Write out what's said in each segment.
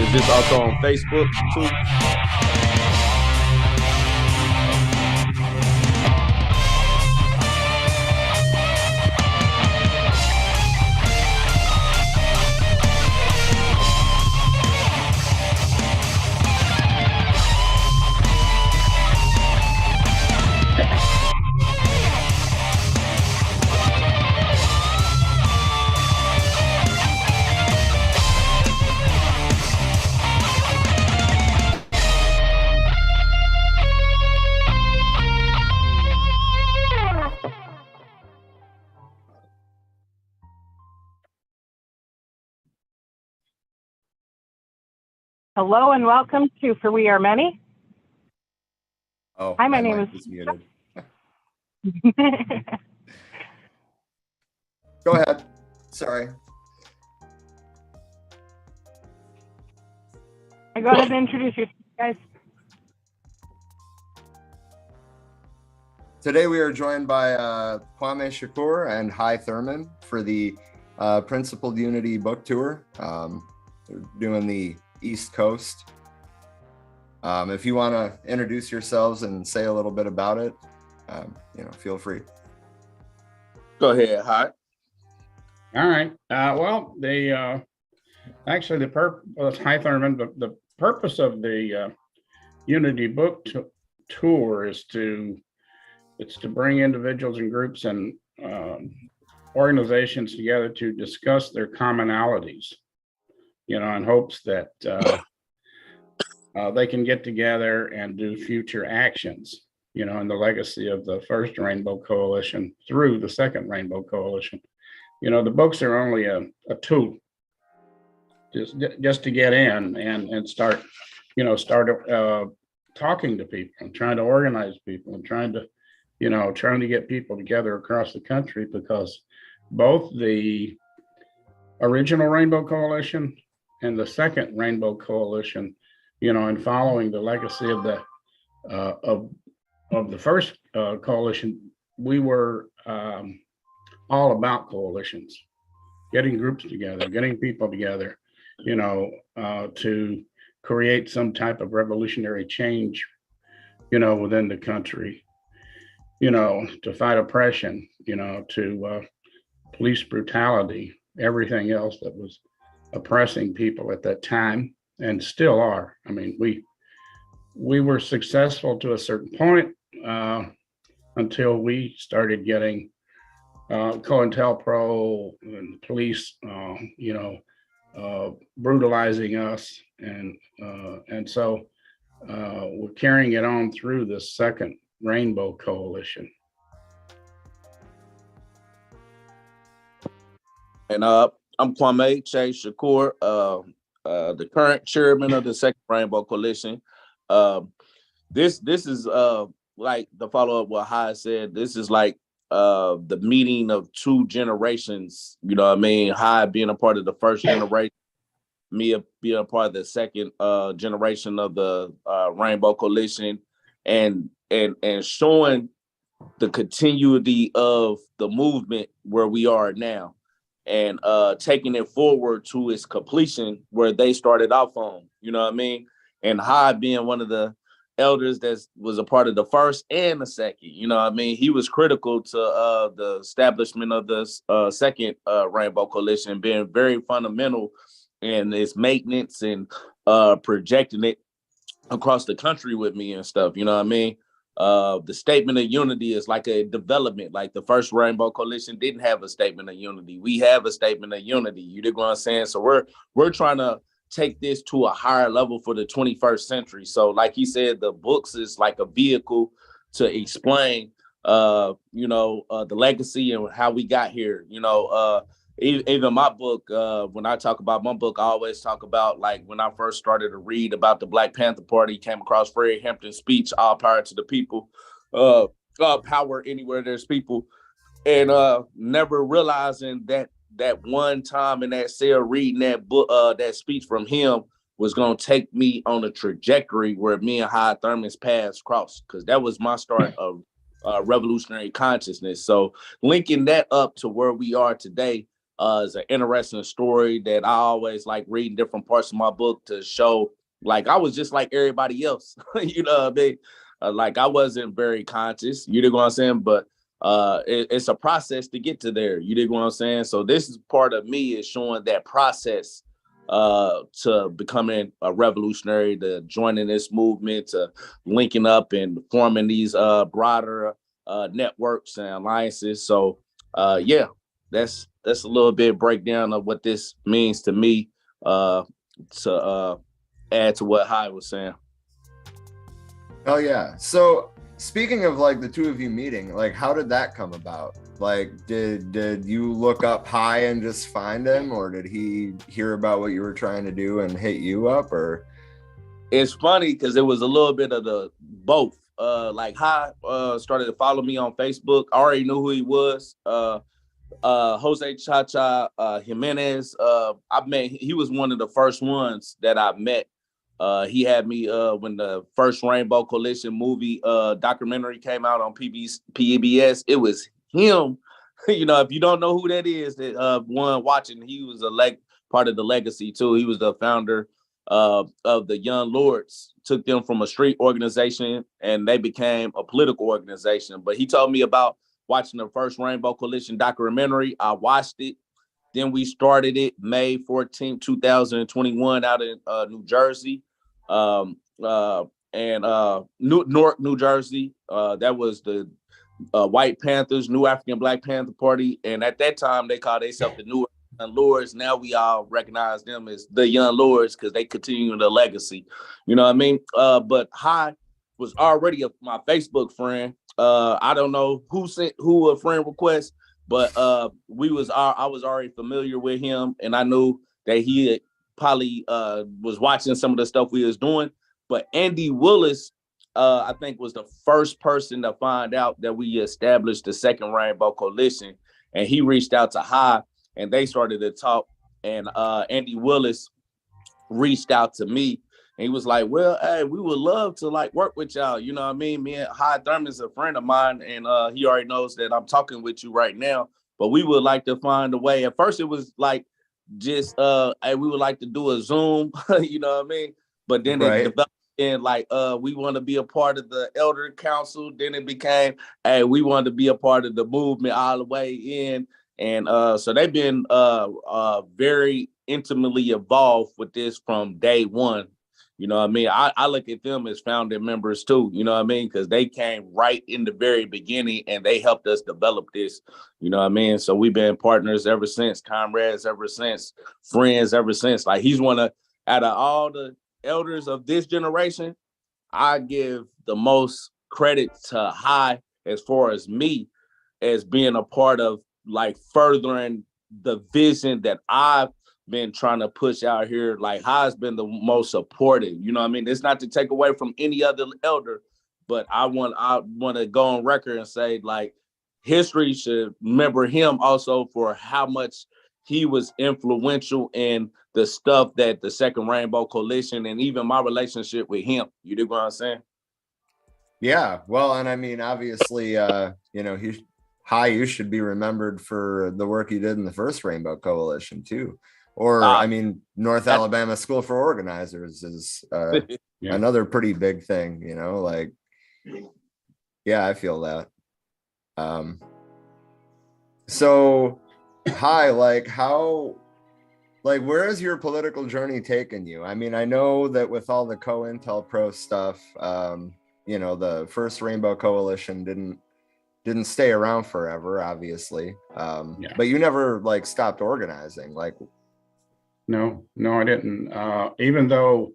Is this also on Facebook too? Hello and welcome to For We Are Many. Oh, hi, my name is muted. Go ahead. Sorry. Go ahead and introduce yourself, guys. Today we are joined by Kwame Shakur and Hy Thurman for the Principled Unity book tour. They're doing the East Coast. If you want to introduce yourselves and say a little bit about it, feel free. Go ahead, Hy. All right. Well, actually Hy Thurman. The purpose of the Unity book tour is to bring individuals and groups and organizations together to discuss their commonalities, in hopes that they can get together and do future actions, in the legacy of the first Rainbow Coalition through the second Rainbow Coalition. The books are only a tool just to get in and start talking to people and trying to organize people and trying to get people together across the country, because both the original Rainbow Coalition and the second Rainbow Coalition, and following the legacy of the first coalition, we were all about coalitions, getting groups together, getting people together, to create some type of revolutionary change, within the country, to fight oppression, to police brutality, everything else that was oppressing people at that time and still are. I mean, we were successful to a certain point until we started getting COINTELPRO and police, brutalizing us, and so we're carrying it on through the second Rainbow Coalition. And I'm Kwame Shakur, the current chairman of the second Rainbow Coalition. This is like the follow-up what Hy said. This is like the meeting of two generations. Hy being a part of the first generation, me being a part of the second generation of the Rainbow Coalition, and showing the continuity of the movement where we are now, and taking it forward to its completion where they started off on, and Hy being one of the elders that was a part of the first and the second, he was critical to the establishment of the second Rainbow Coalition, being very fundamental in its maintenance and projecting it across the country with me and stuff, the statement of unity is like a development. Like the first Rainbow Coalition didn't have a statement of unity. We have a statement of unity. You dig what I'm saying? So we're trying to take this to a higher level for the 21st century. So like he said, the books is like a vehicle to explain, the legacy and how we got here. Even my book, when I talk about my book, I always talk about like when I first started to read about the Black Panther Party, came across Fred Hampton's speech, "All power to the people, power anywhere there's people," and never realizing that one time in that cell reading that book, that speech from him was going to take me on a trajectory where me and Hy Thurman's paths crossed, because that was my start of revolutionary consciousness. So linking that up to where we are today, It's an interesting story that I always like reading different parts of my book to show, like, I was just like everybody else. You know what I mean? Like, I wasn't very conscious, you dig what I'm saying? But it's a process to get to there, you dig what I'm saying? So this is part of me, is showing that process to becoming a revolutionary, to joining this movement, to linking up and forming these broader networks and alliances. So yeah, that's a little bit breakdown of what this means to me, to add to what Hy was saying. Oh yeah. So speaking of like the two of you meeting, like how did that come about? Like did you look up Hy and just find him, or did he hear about what you were trying to do and hit you up? Or It's funny because it was a little bit of the both. Like Hy started to follow me on Facebook. I already knew who he was. Jose Chacha Jimenez. I met. He was one of the first ones that I met. He had me when the first Rainbow Coalition movie documentary came out on PBS. It was him. You know, if you don't know who that is, that one watching, he was part of the legacy too. He was the founder of the Young Lords. Took them from a street organization and they became a political organization. But he told me about watching the first Rainbow Coalition documentary. I watched it. Then we started it May 14th, 2021 out in New Jersey. And Newark, New Jersey. That was the White Panthers, New Afrikan Black Panther Party. And at that time, they called themselves the New Young Lords. Now we all recognize them as the Young Lords because they continue the legacy. You know what I mean? But Hy was already my Facebook friend. I don't know who a friend request, but I was already familiar with him, and I knew that he had probably was watching some of the stuff we was doing. But Andy Willis, I think, was the first person to find out that we established the Second Rainbow Coalition, and he reached out to Hy, and they started to talk. And Andy Willis reached out to me, and he was like, "Well, hey, we would love to like work with y'all. You know what I mean? Me and Hy Thurman is a friend of mine, and he already knows that I'm talking with you right now. But we would like to find a way." At first, it was like just hey, we would like to do a Zoom, you know what I mean? But then it right. developed in like we want to be a part of the Elder Council. Then it became, hey, we want to be a part of the movement all the way in. And so they've been very intimately involved with this from day one. You know what I mean? I look at them as founding members too, you know what I mean? Because they came right in the very beginning and they helped us develop this, you know what I mean? So we've been partners ever since, comrades ever since, friends ever since. Like he's out of all the elders of this generation, I give the most credit to Hy as far as me as being a part of like furthering the vision that I've been trying to push out here. Like Hy's been the most supportive. You know what I mean? It's not to take away from any other elder, but I want to go on record and say like history should remember him also for how much he was influential in the stuff that the Second Rainbow Coalition and even my relationship with him. You dig what I'm saying? Yeah. Well, and I mean, obviously, you know, Hy, you should be remembered for the work you did in the first Rainbow Coalition too. Or I mean, North Alabama School for Organizers is Yeah. another pretty big thing, you know, like, yeah, I feel that. So Hy, like where has your political journey taken you? I mean, I know that with all the COINTELPRO stuff, you know, the first Rainbow Coalition didn't stay around forever, obviously. Yeah. But you never like stopped organizing. Like, No, I didn't. Even though,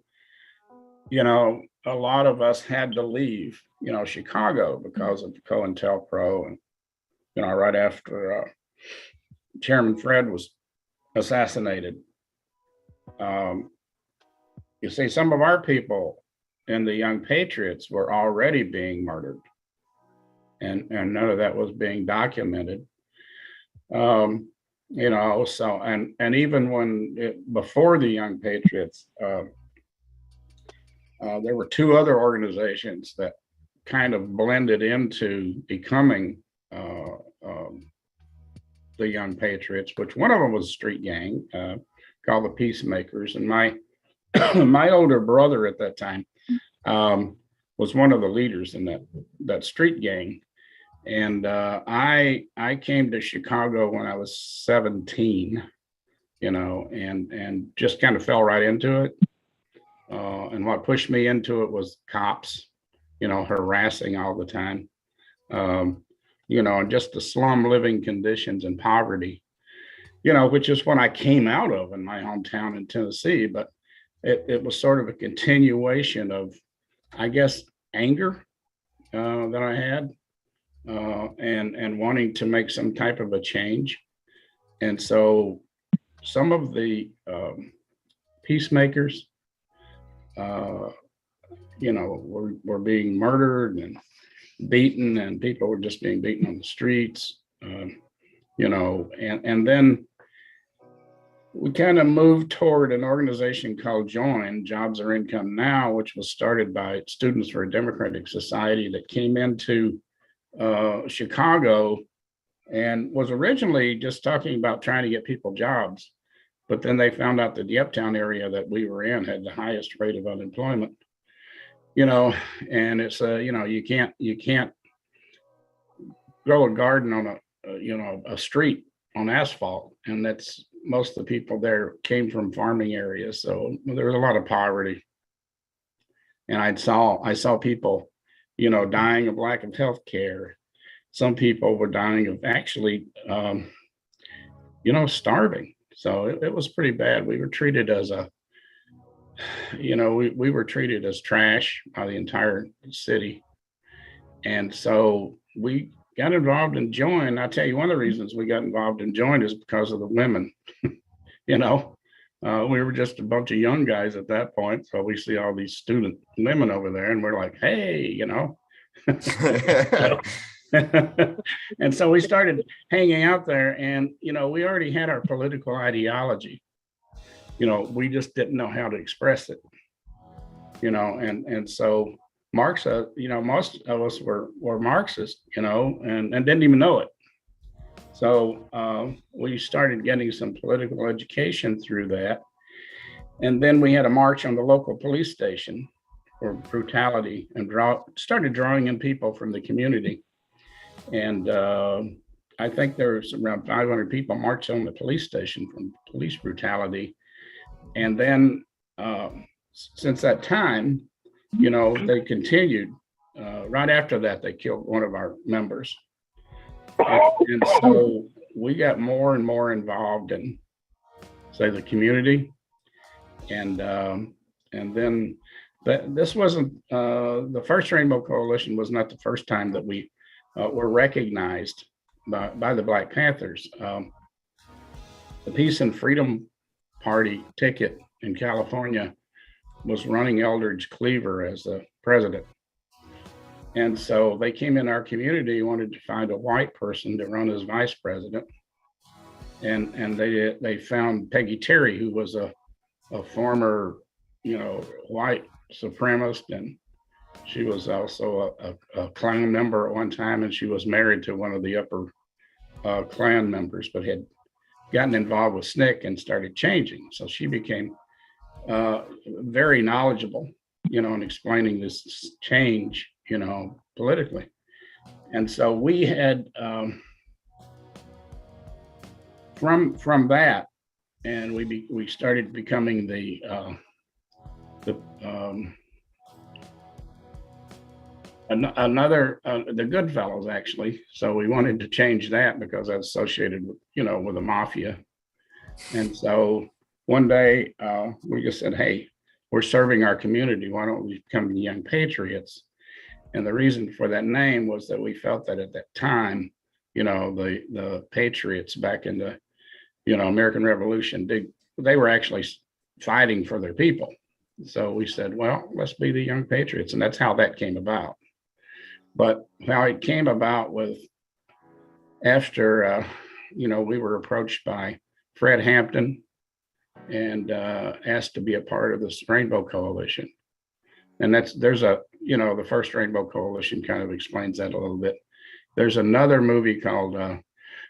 you know, a lot of us had to leave, you know, Chicago because of COINTELPRO, and you know, right after Chairman Fred was assassinated. You see, some of our people in the Young Patriots were already being murdered, and none of that was being documented. You know, so and even before the Young Patriots, there were two other organizations that kind of blended into becoming the Young Patriots, which one of them was a street gang called the Peacemakers. And my my older brother at that time was one of the leaders in that street gang. And I came to Chicago when I was 17, and just kind of fell right into it. And what pushed me into it was cops, harassing all the time, and just the slum living conditions and poverty, which is what I came out of in my hometown in Tennessee. But it was sort of a continuation of, I guess, anger that I had, and wanting to make some type of a change. And so some of the peacemakers, were being murdered and beaten, and people were just being beaten on the streets, and then we kind of moved toward an organization called JOIN, Jobs or Income Now, which was started by Students for a Democratic Society that came into Chicago and was originally just talking about trying to get people jobs. But then they found out that the uptown area that we were in had the highest rate of unemployment, and it's you can't grow a garden on a street on asphalt. And that's, most of the people there came from farming areas. So there was a lot of poverty. And I saw people, dying of lack of health care. Some people were dying of actually, starving. So it was pretty bad. We were treated as we were treated as trash by the entire city. And so we got involved in JOIN. I'll tell you, one of the reasons we got involved in JOIN is because of the women. We were just a bunch of young guys at that point. So we see all these student women over there and we're like, hey, And so we started hanging out there, and, we already had our political ideology. We just didn't know how to express it, and so most of us were Marxist, and didn't even know it. So we started getting some political education through that. And then we had a march on the local police station for brutality, and started drawing in people from the community. And I think there was around 500 people marched on the police station from police brutality. And then since that time, they continued. Right after that, they killed one of our members. And so we got more and more involved in, say, the community. And then this wasn't, the first Rainbow Coalition was not the first time that we were recognized by the Black Panthers. The Peace and Freedom Party ticket in California was running Eldridge Cleaver as the president. And so they came in our community, wanted to find a white person to run as vice president. And they found Peggy Terry, who was a former, white supremacist, and she was also a Klan member at one time, and she was married to one of the upper Klan members, but had gotten involved with SNCC and started changing. So she became very knowledgeable, in explaining this change, politically. And so we had from that, and we started becoming the Goodfellas, actually. So we wanted to change that because that's associated with, with the mafia. And so one day we just said, hey, we're serving our community. Why don't we become the Young Patriots? And the reason for that name was that we felt that at that time, the Patriots back in the, American Revolution, they were actually fighting for their people. So we said, well, let's be the Young Patriots. And that's how that came about. But how it came about was after, we were approached by Fred Hampton and asked to be a part of this Rainbow Coalition. And the first Rainbow Coalition kind of explains that a little bit. There's another movie called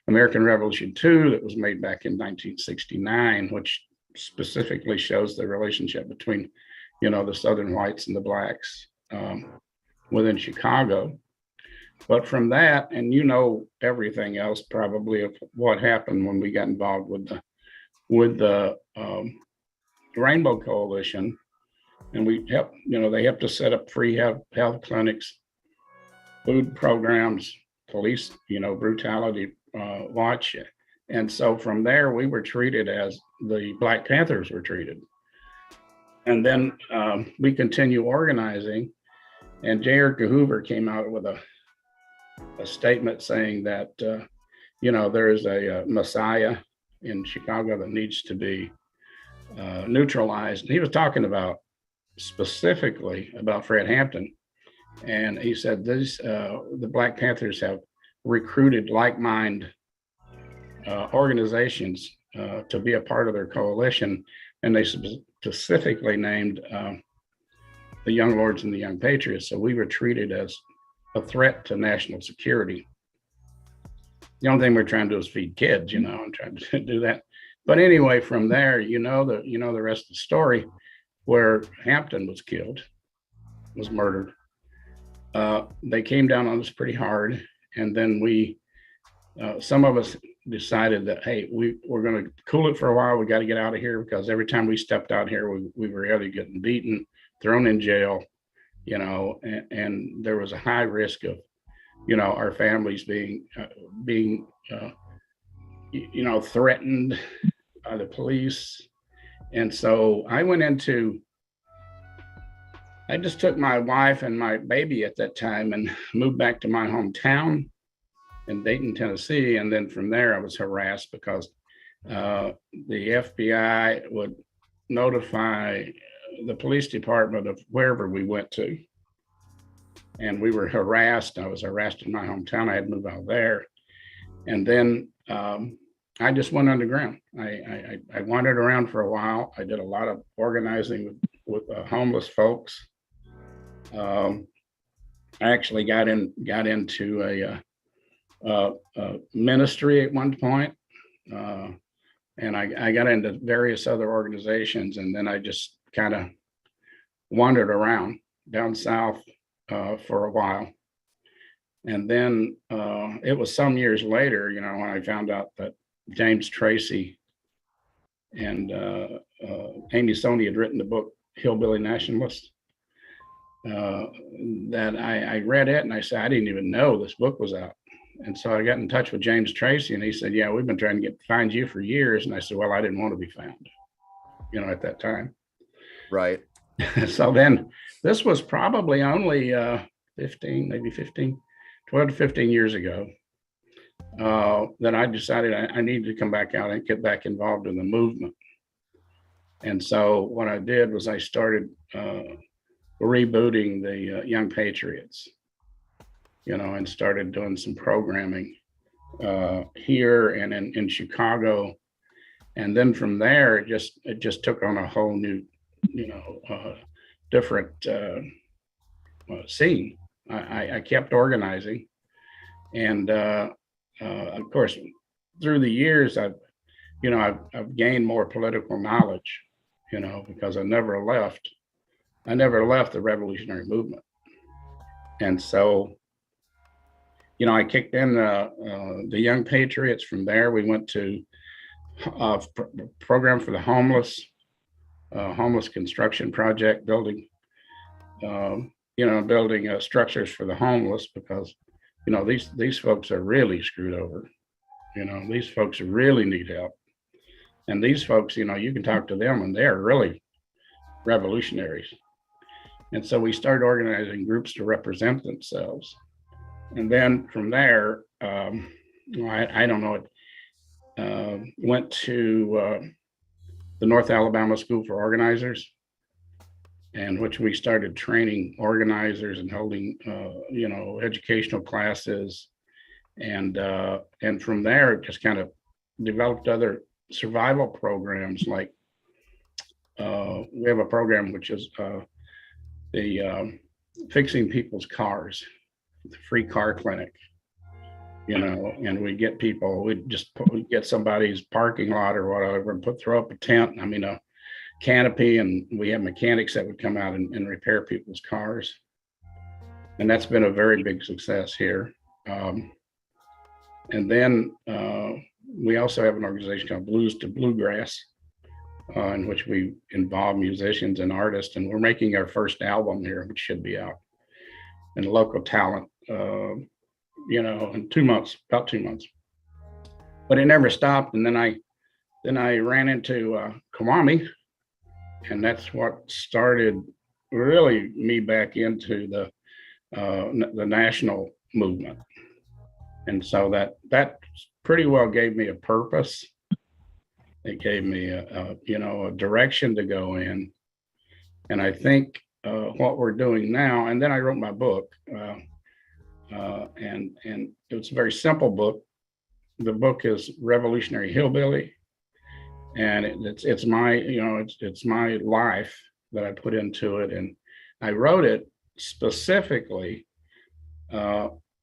American Revolution 2 that was made back in 1969, which specifically shows the relationship between, the Southern whites and the blacks within Chicago. But from that, and everything else probably of what happened when we got involved with the Rainbow Coalition, and we helped, they helped us set up free health clinics, food programs, police, brutality watch. And so from there, we were treated as the Black Panthers were treated. And then we continue organizing, and J. Edgar Hoover came out with a statement saying that, there is a Messiah in Chicago that needs to be neutralized. And he was talking about specifically about Fred Hampton. And he said the Black Panthers have recruited like-minded organizations to be a part of their coalition. And they specifically named the Young Lords and the Young Patriots. So we were treated as a threat to national security. The only thing we're trying to do is feed kids, and trying to do that. But anyway, from there, the rest of the story, where Hampton was killed, was murdered. They came down on us pretty hard, and then some of us decided that, hey, we're going to cool it for a while. We got to get out of here, because every time we stepped out here, we were either getting beaten, thrown in jail, and there was a high risk of, our families being threatened by the police. And so I just took my wife and my baby at that time and moved back to my hometown in Dayton, Tennessee. And then from there, I was harassed because the FBI would notify the police department of wherever we went to. And we were harassed. I was harassed in my hometown. I had to move out there. And then I just went underground. I wandered around for a while. I did a lot of organizing with homeless folks. I actually got into a ministry at one point, and I got into various other organizations, and then I just kind of wandered around down south for a while. And then it was some years later, when I found out that James Tracy and Amy Stoney had written the book Hillbilly Nationalist, that I read it, and I said, I didn't even know this book was out. And so I got in touch with James Tracy, and he said, yeah, we've been trying to find you for years. And I said, well, I didn't want to be found, at that time. Right. So then this was probably only 12 to 15 years ago, that I decided I needed to come back out and get back involved in the movement. And so what I did was I started rebooting the Young Patriots, and started doing some programming here and in Chicago. And then from there, it just took on a whole new, different scene. I kept organizing, and of course, through the years, I've gained more political knowledge, because I never left the revolutionary movement. And so, I kicked in the Young Patriots. From there, we went to a program for the homeless construction project, building structures for the homeless, because these folks are really screwed over. These folks really need help, and these folks, you can talk to them, and they're really revolutionaries. And so we started organizing groups to represent themselves. And then from there, I don't know, went to the North Alabama School for Organizers, and which we started training organizers and holding, educational classes. And from there, it just kind of developed other survival programs. Like we have a program which is the fixing people's cars, the free car clinic. and we get people, we'd get somebody's parking lot or whatever and throw up a tent, a canopy, and we have mechanics that would come out and repair people's cars. And that's been a very big success here. And then we also have an organization called Blues to Bluegrass, in which we involve musicians and artists. And we're making our first album here, which should be out. And local talent, in 2 months, about 2 months. But it never stopped. And then I ran into Kwame, and that's what started really me back into the national movement. And so that pretty well gave me a purpose. It gave me a direction to go in. And I think what we're doing now, and then I wrote my book, and it was a very simple book. The book is Revolutionary Hillbilly, and it's my it's my life that I put into it, and I wrote it specifically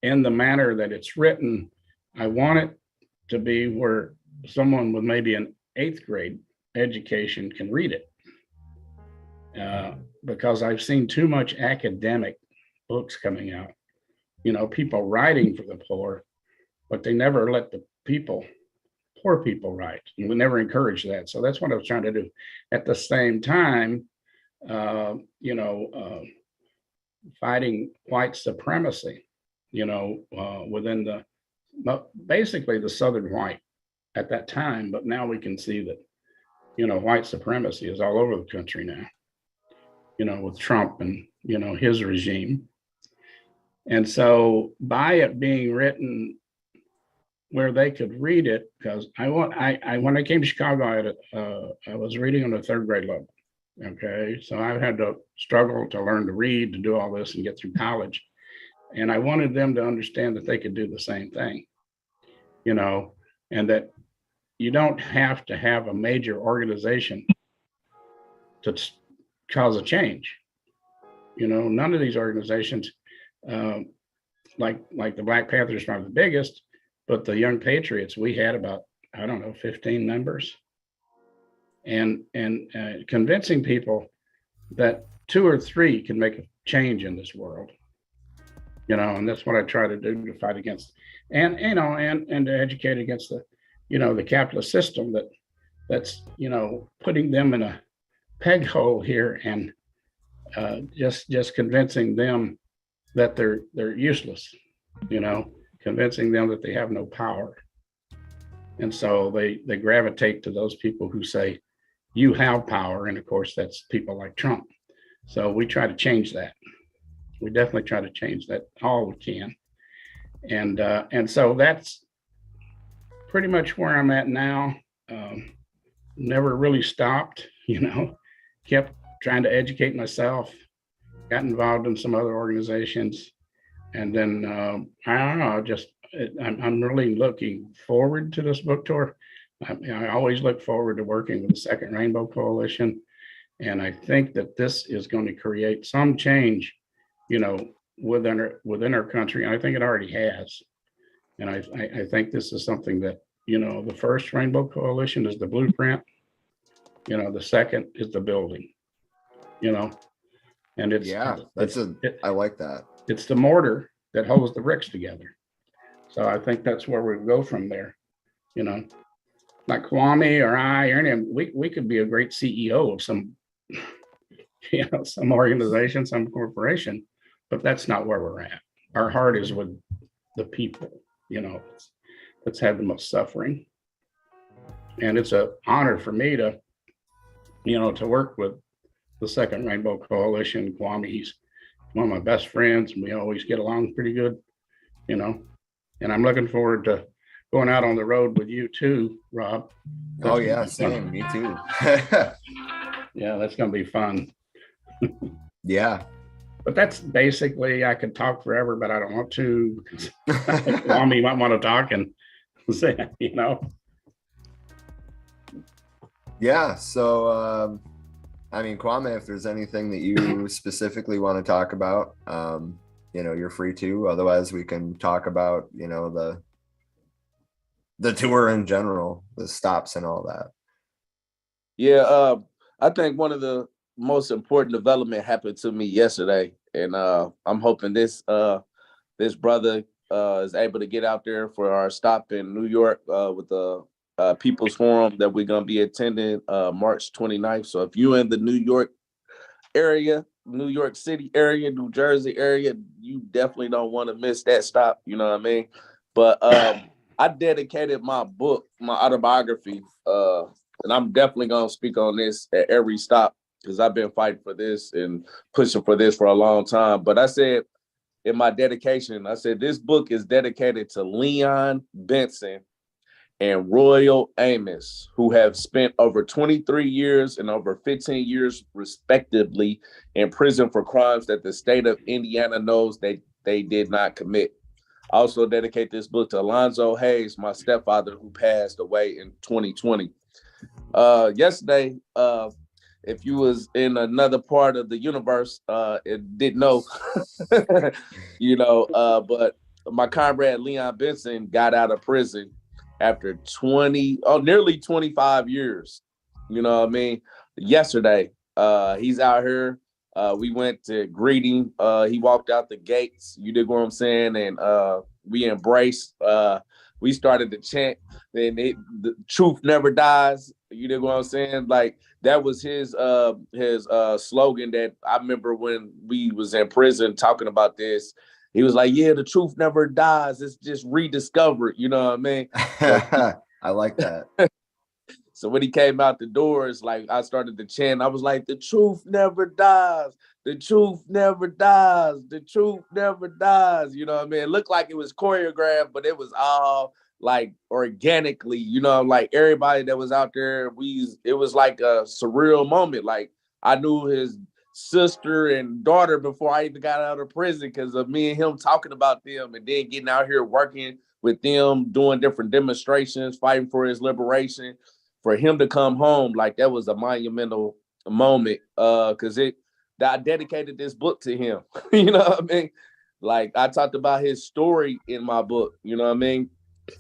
in the manner that it's written. I want it to be where someone with maybe an 8th grade education can read it, because I've seen too much academic books coming out, people writing for the poor, but they never let the poor people write, and we never encourage that. So that's what I was trying to do. At the same time, fighting white supremacy, within basically the Southern white at that time. But now we can see that, white supremacy is all over the country now, with Trump and, his regime. And so by it being written where they could read it, because when I came to Chicago, I was reading on the 3rd grade level. Okay, so I had to struggle to learn to read, to do all this and get through college. And I wanted them to understand that they could do the same thing, and that you don't have to have a major organization to cause a change. None of these organizations, like the Black Panthers, are the biggest, but the Young Patriots, we had about, 15 members. And convincing people that 2 or 3 can make a change in this world, and that's what I try to do, to fight against, and to educate against the capitalist system that's putting them in a peg hole here, and just convincing them that they're useless, convincing them that they have no power. And so they gravitate to those people who say, you have power. And of course, that's people like Trump. So we try to change that. We definitely try to change that all we can. And so that's pretty much where I'm at now. Never really stopped, kept trying to educate myself, got involved in some other organizations. And then, I don't know, I'm really looking forward to this book tour. I always look forward to working with the Second Rainbow Coalition. And I think that this is going to create some change, within our country. And I think it already has. And I think this is something that, the first Rainbow Coalition is the blueprint. The second is the building, and it's, I like that. It's the mortar that holds the bricks together. So I think that's where we go from there. Like Kwame or I or any, we could be a great CEO of some, some organization, some corporation, but that's not where we're at. Our heart is with the people, that's had the most suffering. And it's an honor for me to, to work with the Second Rainbow Coalition. Kwame, he's one of my best friends, and we always get along pretty good, and I'm looking forward to going out on the road with you too, Rob. Oh yeah, same, me too. Yeah, that's going to be fun. Yeah. But that's basically, I could talk forever, but I don't want to, because Kwame might want to talk and say, Yeah, so Kwame, if there's anything that you specifically want to talk about, you're free to. Otherwise, we can talk about, the the tour in general, the stops and all that. Yeah, I think one of the most important development happened to me yesterday, and I'm hoping this brother is able to get out there for our stop in New York with the People's Forum that we're gonna be attending March 29th. So if you're in the New York area, New York City area, New Jersey area, you definitely don't want to miss that stop. You know what I mean? But I dedicated my book, my autobiography, and I'm definitely gonna speak on this at every stop because I've been fighting for this and pushing for this for a long time. But I said in my dedication, I said this book is dedicated to Leon Benson and Royal Amos, who have spent over 23 years and over 15 years, respectively, in prison for crimes that the state of Indiana knows they did not commit. I also dedicate this book to Alonzo Hayes, my stepfather, who passed away in 2020. Yesterday, if you was in another part of the universe, it didn't know, but my comrade Leon Benson got out of prison after nearly 25 years. You know what I mean? Yesterday, he's out here. We went to greet him. He walked out the gates. You dig what I'm saying? And we embraced. We started to chant. Then the truth never dies. You dig what I'm saying? Like that was his slogan that I remember when we was in prison talking about this. He was like, yeah, the truth never dies. It's just rediscovered. You know what I mean? So, I like that. So when he came out the doors, like I started to chant. I was like, the truth never dies. The truth never dies. The truth never dies. You know what I mean? It looked like it was choreographed, but it was all like organically, like everybody that was out there, it was like a surreal moment. Like I knew his sister and daughter before I even got out of prison because of me and him talking about them and then getting out here working with them, doing different demonstrations, fighting for his liberation. For him to come home, like that was a monumental moment because I dedicated this book to him. You know what I mean? Like I talked about his story in my book, you know what I mean?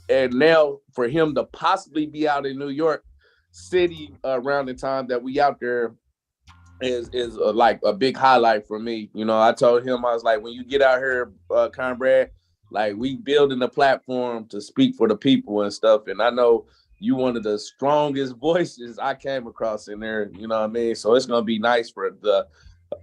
And now for him to possibly be out in New York City around the time that we out there is like a big highlight for me. You know, I told him, I was like, when you get out here, comrade, like we building a platform to speak for the people and stuff. And I know you one of the strongest voices I came across in there, you know what I mean? So it's gonna be nice for the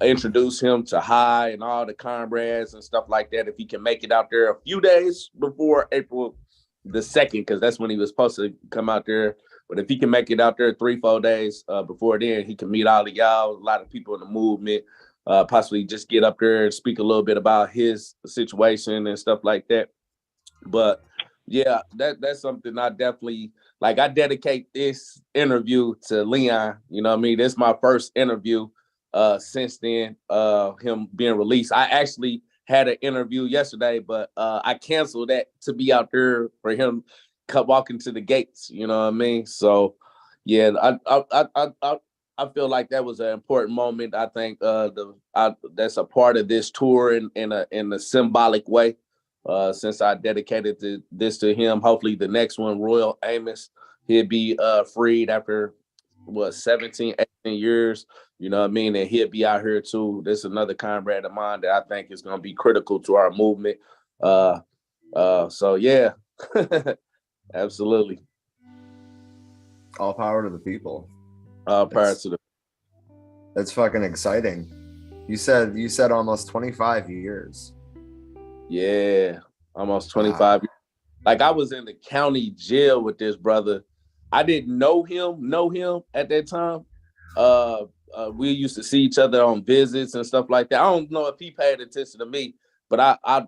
introduce him to Hy and all the comrades and stuff like that. If he can make it out there a few days before April the 2nd, because that's when he was supposed to come out there. But if he can make it out there 3-4 days before then, he can meet all of y'all, a lot of people in the movement, possibly just get up there and speak a little bit about his situation and stuff like that. But yeah, that's something I definitely like. I dedicate this interview to Leon. You know what I mean? This is my first interview since then, him being released. I actually had an interview yesterday, but I canceled that to be out there for him walking to the gates. You know what I mean? So yeah, I feel like that was an important moment. I think that's a part of this tour in a symbolic way. Since I dedicated this to him, hopefully the next one, Royal Amos, he'll be freed after 17, 18 years. You know what I mean? And he'll be out here too. This is another comrade of mine that I think is going to be critical to our movement. So yeah, absolutely. All power to the people. All power to the. That's fucking exciting. You said almost 25 years. Yeah, almost 25 years. Like I was in the county jail with this brother. I didn't know him at that time. We used to see each other on visits and stuff like that. I don't know if he paid attention to me, but I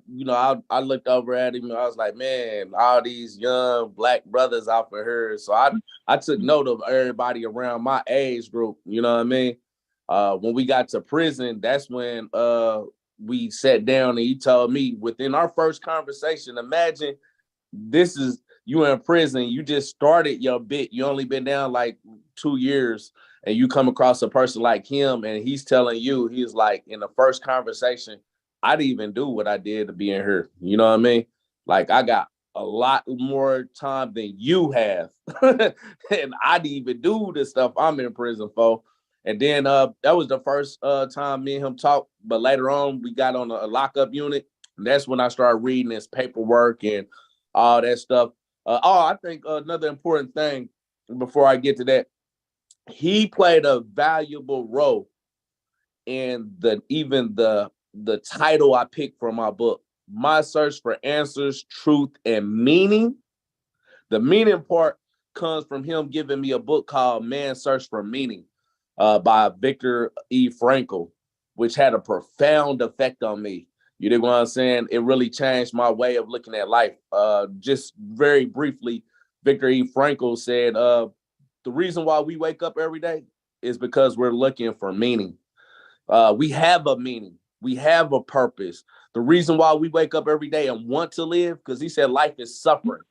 looked over at him and I was like, man, all these young black brothers out for her. So I took note of everybody around my age group. You know what I mean? When we got to prison, that's when we sat down and he told me within our first conversation, imagine this is you in prison, you just started your bit, you only been down like 2 years, and you come across a person like him and he's telling you, he's like, in the first conversation, I didn't even do what I did to be in here. You know what I mean? Like I got a lot more time than you have. And I didn't even do the stuff I'm in prison for. And then that was the first time me and him talked. But later on, we got on a lockup unit. And that's when I started reading his paperwork and all that stuff. I think another important thing before I get to that, he played a valuable role in the title I picked for my book, My Search for Answers, Truth, and Meaning. The meaning part comes from him giving me a book called Man's Search for Meaning by Viktor E. Frankl, which had a profound effect on me. You know what I'm saying? It really changed my way of looking at life. Just very briefly, Viktor E. Frankl said, the reason why we wake up every day is because we're looking for meaning. We have a meaning. We have a purpose. The reason why we wake up every day and want to live, because he said life is suffering.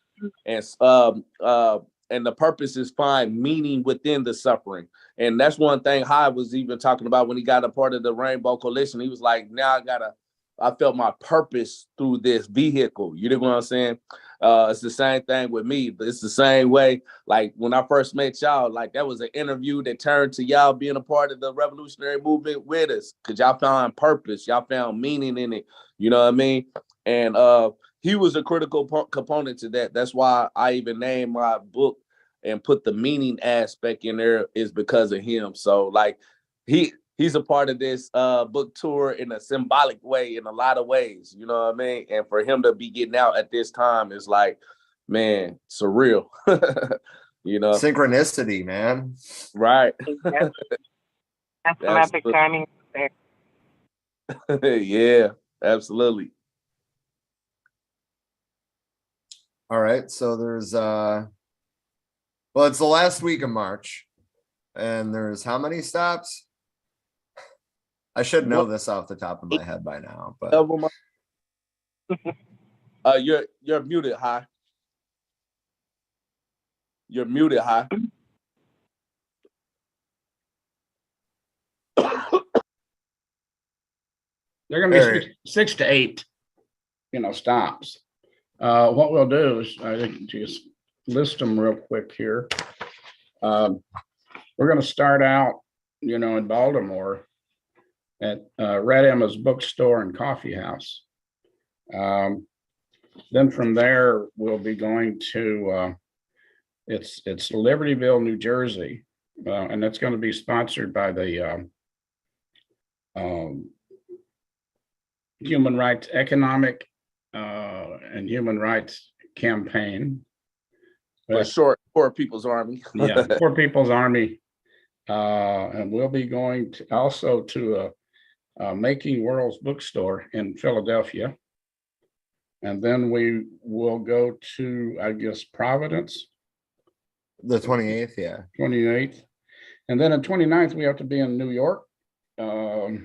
And the purpose is find meaning within the suffering. And that's one thing Hy was even talking about when he got a part of the Rainbow Coalition. He was like, now I felt my purpose through this vehicle. You know what I'm saying? It's the same thing with me. It's the same way. Like when I first met y'all, like that was an interview that turned to y'all being a part of the revolutionary movement with us, because y'all found purpose. Y'all found meaning in it. You know what I mean? And he was a critical component to that. That's why I even named my book and put the meaning aspect in there, is because of him. So like he's a part of this book tour in a symbolic way, in a lot of ways, you know what I mean? And for him to be getting out at this time is like, man, surreal. You know, synchronicity, man. Right. That's some epic timing there. Yeah, absolutely. All right, so there's it's the last week of March, and there's how many stops? I should know this off the top of my head by now, but you're muted, Hy. You're muted, Hy. They're going to be 6 to 8, stops. What we'll do is, I think, just list them real quick here. We're going to start out, in Baltimore at Red Emma's Bookstore and Coffee House. Then from there, we'll be going to, it's Libertyville, New Jersey, and that's going to be sponsored by the Human Rights Economic and Human Rights Campaign. For short, Poor People's Army. Yeah, Poor People's Army. And we'll be going also to a Making Worlds bookstore in Philadelphia. And then we will go to, I guess, Providence. The 28th, yeah. 28th. And then on 29th, we have to be in New York, for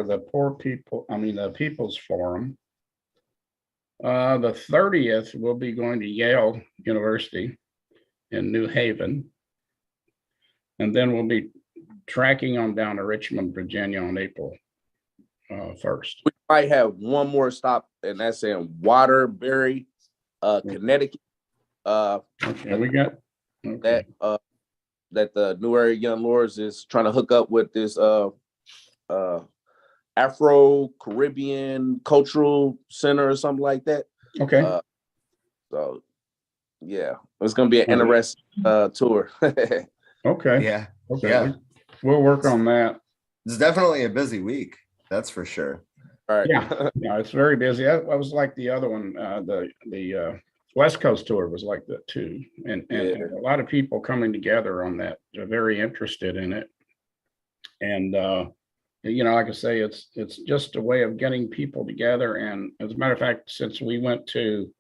the the People's Forum. The 30th, we'll be going to Yale University in New Haven. And then we'll be tracking on down to Richmond, Virginia on April 1st. We might have one more stop, and that's in Waterbury, Connecticut. Okay, we got that the New Era Young Lords is trying to hook up with this Afro-Caribbean Cultural Center or something like that. Okay. So yeah, it's gonna be an interesting tour. Okay. Yeah. Okay. Yeah. We'll work on that. It's definitely a busy week. That's for sure. All right. Yeah. It's very busy. That was like the other one. The West Coast tour was like that too, and a lot of people coming together on that. They're very interested in it, and like I say, it's just a way of getting people together. And as a matter of fact, since we went to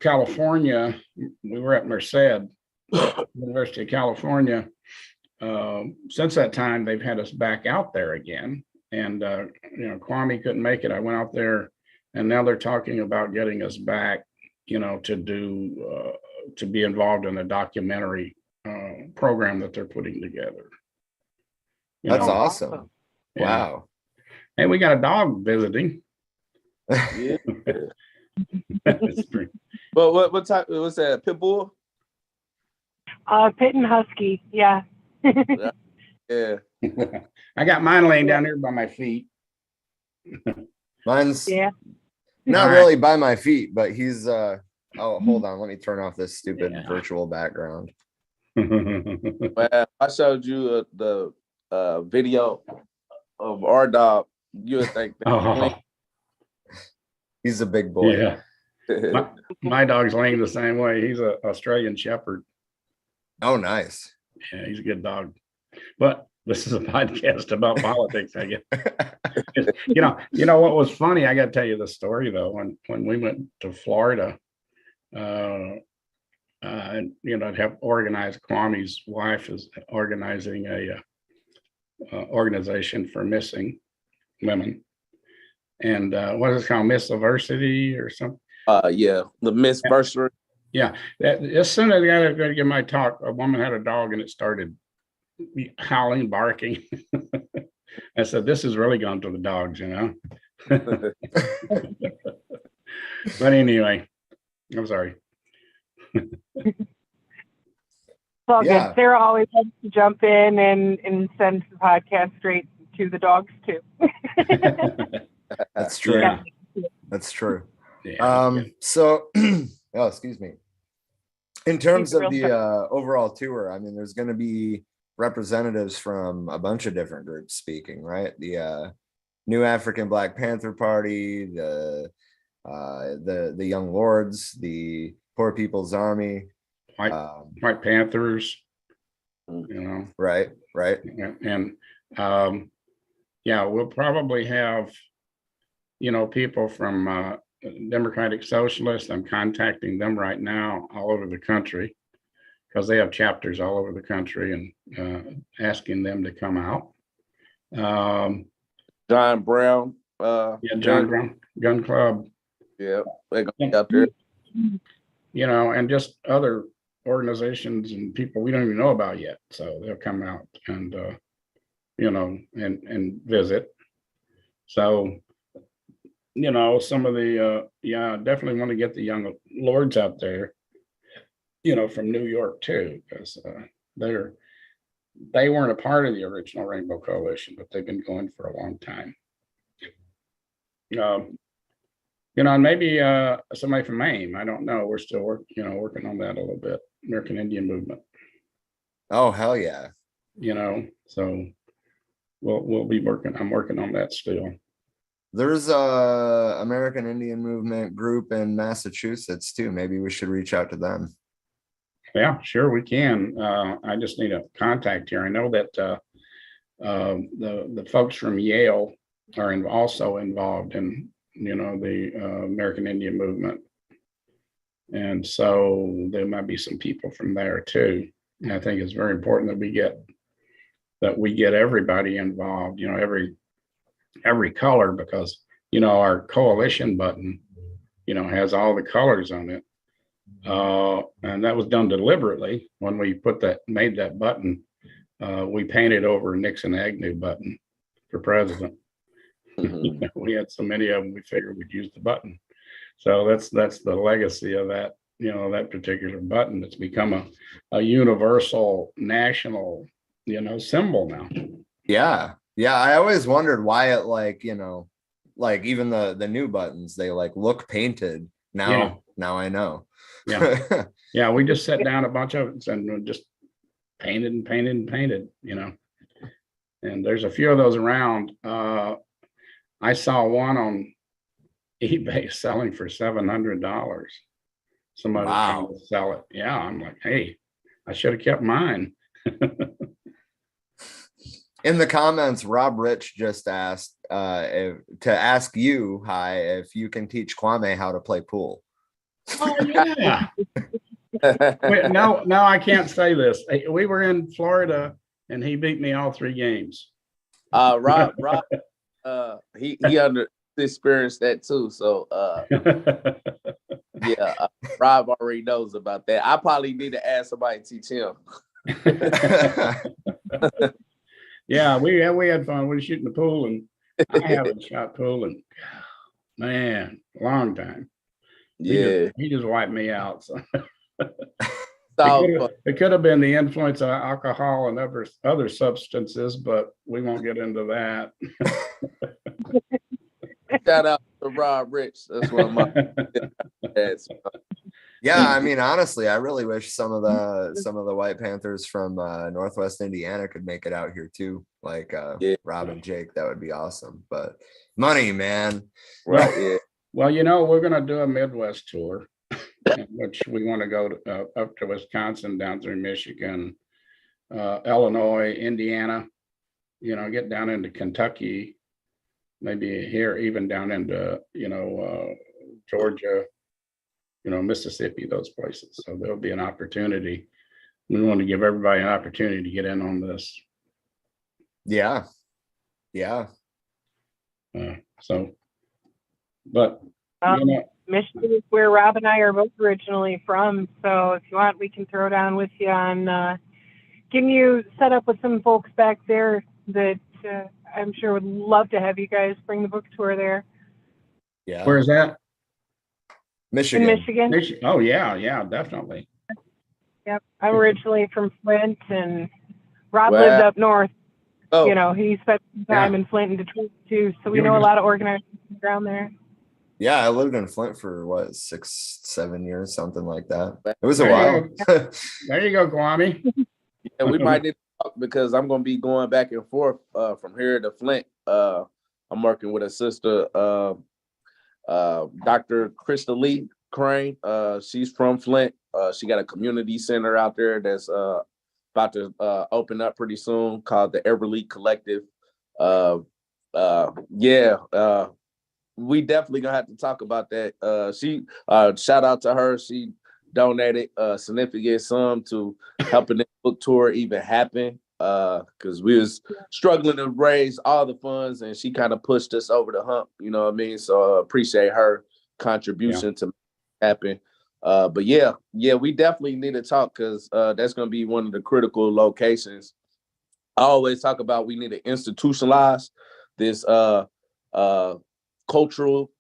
California, we were at Merced, University of California. Since that time, they've had us back out there again. And, Kwame couldn't make it. I went out there, and now they're talking about getting us back, to be involved in a documentary program that they're putting together. That's awesome. Yeah. Wow. Hey, we got a dog visiting. Yeah. It's pretty- But what type? What's that? Pit bull? Pit and Husky. Yeah. Yeah. I got mine laying down here by my feet. Mine's Yeah. not All really by my feet, but he's oh, hold on, let me turn off this stupid Yeah. virtual background. Well, I showed you the video of our dog. You would think Oh, He's a big boy. yeah. My dog's laying the same way. He's an Australian Shepherd. Oh, nice. Yeah, he's a good dog. But this is a podcast about politics, I guess. You know what was funny? I got to tell you the story though. When we went to Florida, to help organize. Kwame's wife is organizing a organization for missing women, and what is it called, Miss Diversity or something? Yeah, the Miss Bursary. Yeah, as soon as I got to give my talk, a woman had a dog and it started howling, barking. I said, "This is really gone to the dogs, you know." But anyway, I'm sorry. Well, Yeah. good. Sarah always likes to jump in and send the podcast straight to the dogs too. That's true. Yeah. That's true. Yeah. So oh, excuse me. In terms of Real the quick. overall tour, I mean, there's going to be representatives from a bunch of different groups speaking, right? The New African Black Panther Party, the Young Lords, the Poor People's Army, White Panthers, you know. right, And yeah, we'll probably have, people from Democratic Socialists. I'm contacting them right now all over the country because they have chapters all over the country, and asking them to come out. John Brown. Yeah, John Brown Gun Club. Yeah, they're gonna be out there. And just other organizations and people we don't even know about yet. So they'll come out and and visit. So some of the definitely want to get the young lords out there, from New York too, because they weren't a part of the original Rainbow Coalition, but they've been going for a long time. And maybe somebody from Maine. I don't know. We're still working on that a little bit. American Indian Movement. Oh, hell yeah. So we'll be working. I'm working on that still. There's a American Indian Movement group in Massachusetts too. Maybe we should reach out to them. Yeah, sure we can. I just need a contact here. I know that the folks from Yale are also involved in the American Indian Movement, and so there might be some people from there too. And I think it's very important that we get everybody involved. Every color, because our coalition button has all the colors on it, and that was done deliberately. When we made that button, we painted over Nixon Agnew button for president. Mm-hmm. We had so many of them, we figured we'd use the button. So that's the legacy of that, that particular button. It's become a universal national symbol now. Yeah, I always wondered why it like even the new buttons, they like look painted now. Yeah. Now I know. Yeah. Yeah, we just set down a bunch of it and just painted and painted and painted, and there's a few of those around. I saw one on eBay selling for $700. Somebody trying to sell it. Yeah, I'm like, hey, I should have kept mine. In the comments, Rob Rich just asked to ask you, Hy, if you can teach Kwame how to play pool. Oh yeah. Wait, no, I can't say this. We were in Florida and he beat me all 3 games. Rob, he experienced that too. So yeah, Rob already knows about that. I probably need to ask somebody to teach him. Yeah, we had fun. We were shooting the pool, and I haven't shot pool in, man, a long time. Yeah. He just wiped me out. So. So, It could have been the influence of alcohol and other substances, but we won't get into that. shout out to Rob Rich. That's one of my dads. Yeah, I mean, honestly, I really wish some of the White Panthers from Northwest Indiana could make it out here too, like Yeah. Rob and Jake. That would be awesome. But money, man. Right. Yeah. Well, we're going to do a Midwest tour, in which we want to go up to Wisconsin, down through Michigan, Illinois, Indiana, get down into Kentucky, maybe here, even down into, Georgia, Mississippi, those places. So there'll be an opportunity. We want to give everybody an opportunity to get in on this. Yeah. But Michigan is where Rob and I are both originally from. So if you want, we can throw down with you on getting you set up with some folks back there that I'm sure would love to have you guys bring the book tour there. Yeah. Where is that? Michigan. In Michigan. Oh, yeah, definitely. Yep. I'm originally from Flint, and Rob Wow. lived up north. Oh, He spent some time in Flint and Detroit too. So we know a lot of organizers around there. Yeah, I lived in Flint for 6-7 years, something like that. It was a while. There you go, Kwame. yeah, we might need to talk because I'm going to be going back and forth from here to Flint. I'm working with a sister, Dr. Krista Lee Crane. She's from Flint. She got a community center out there that's about to open up pretty soon, called the Everly Collective. We definitely gonna have to talk about that. She shout out to her. She donated a significant sum to helping this book tour even happen. Because we was struggling to raise all the funds, and she kind of pushed us over the hump. You know what I mean? So appreciate her contribution to happen. But yeah, we definitely need to talk because that's gonna be one of the critical locations. I always talk about we need to institutionalize this cultural,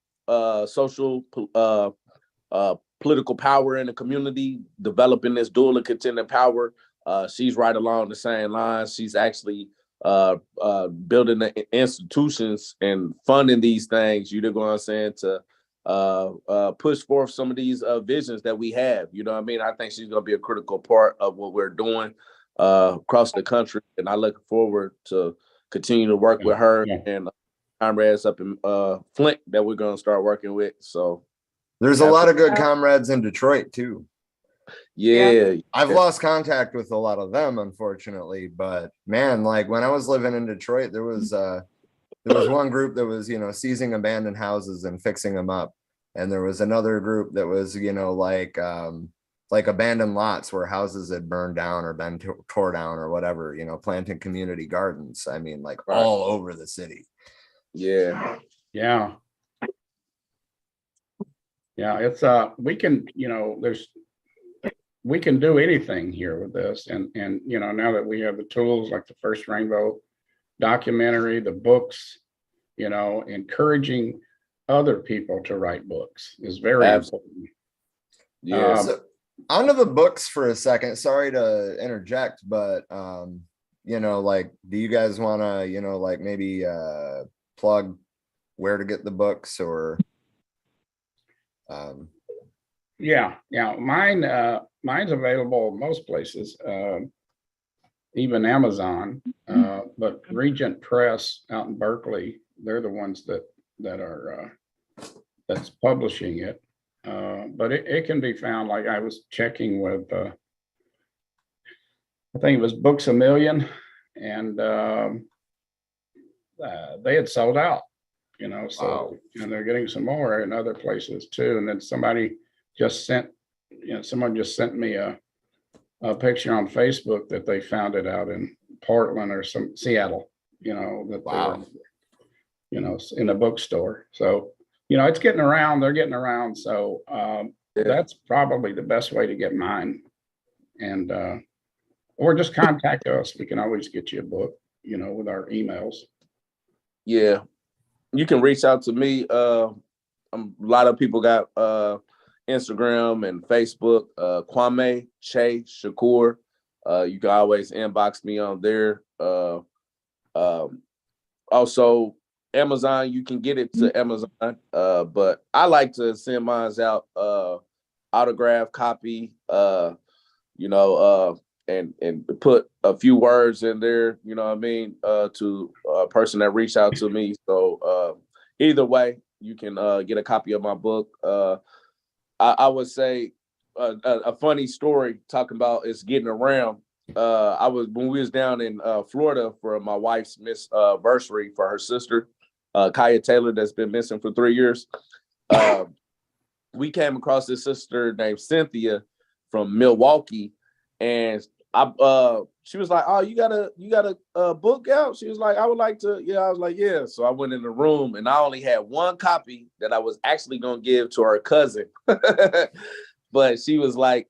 social, political power in the community, developing this dual and contending power. She's right along the same lines. She's actually building the institutions and funding these things, you know what I'm saying, to push forth some of these visions that we have. You know what I mean? I think she's going to be a critical part of what we're doing across the country. And I look forward to continue to work with her and comrades up in Flint that we're going to start working with. So there's a lot of good comrades in Detroit too. Yeah. I've lost contact with a lot of them, unfortunately, but man, like when I was living in Detroit, there was one group that was, seizing abandoned houses and fixing them up. And there was another group that was, like abandoned lots where houses had burned down or been tore down or whatever, planting community gardens. I mean, like all over the city. Yeah. It's we can do anything here with this. And now that we have the tools like the First Rainbow documentary, the books, encouraging other people to write books is very important. Yeah. So onto the books for a second. Sorry to interject, but like, do you guys want to, maybe plug where to get the books or? Mine's available most places, even Amazon, but Regent Press out in Berkeley, they're the ones that are that's publishing it. But it can be found, like I was checking with, I think it was Books A Million, and they had sold out, so and they're getting some more in other places too. And then someone just sent me a picture on Facebook that they found it out in Portland or Seattle, that they were, in a bookstore. So, it's getting around, they're getting around. So that's probably the best way to get mine. And, or just contact us. We can always get you a book, with our emails. Yeah. You can reach out to me. A lot of people got Instagram and Facebook, Kwame Shakur. You can always inbox me on there. Um, Also, Amazon, you can get it to Amazon. But I like to send mine out autograph copy, and put a few words in there, you know what I mean, to a person that reached out to me. So either way, you can get a copy of my book. I would say a funny story talking about it's getting around. I was when we was down in Florida for my wife's anniversary for her sister, Kaya Taylor, that's been missing for 3 years. We came across this sister named Cynthia from Milwaukee, and she was like, "Oh, you got a book out?" She was like, "I would like to." Yeah, I was like, "Yeah." So I went in the room, and I only had one copy that I was actually gonna give to her cousin, but she was like,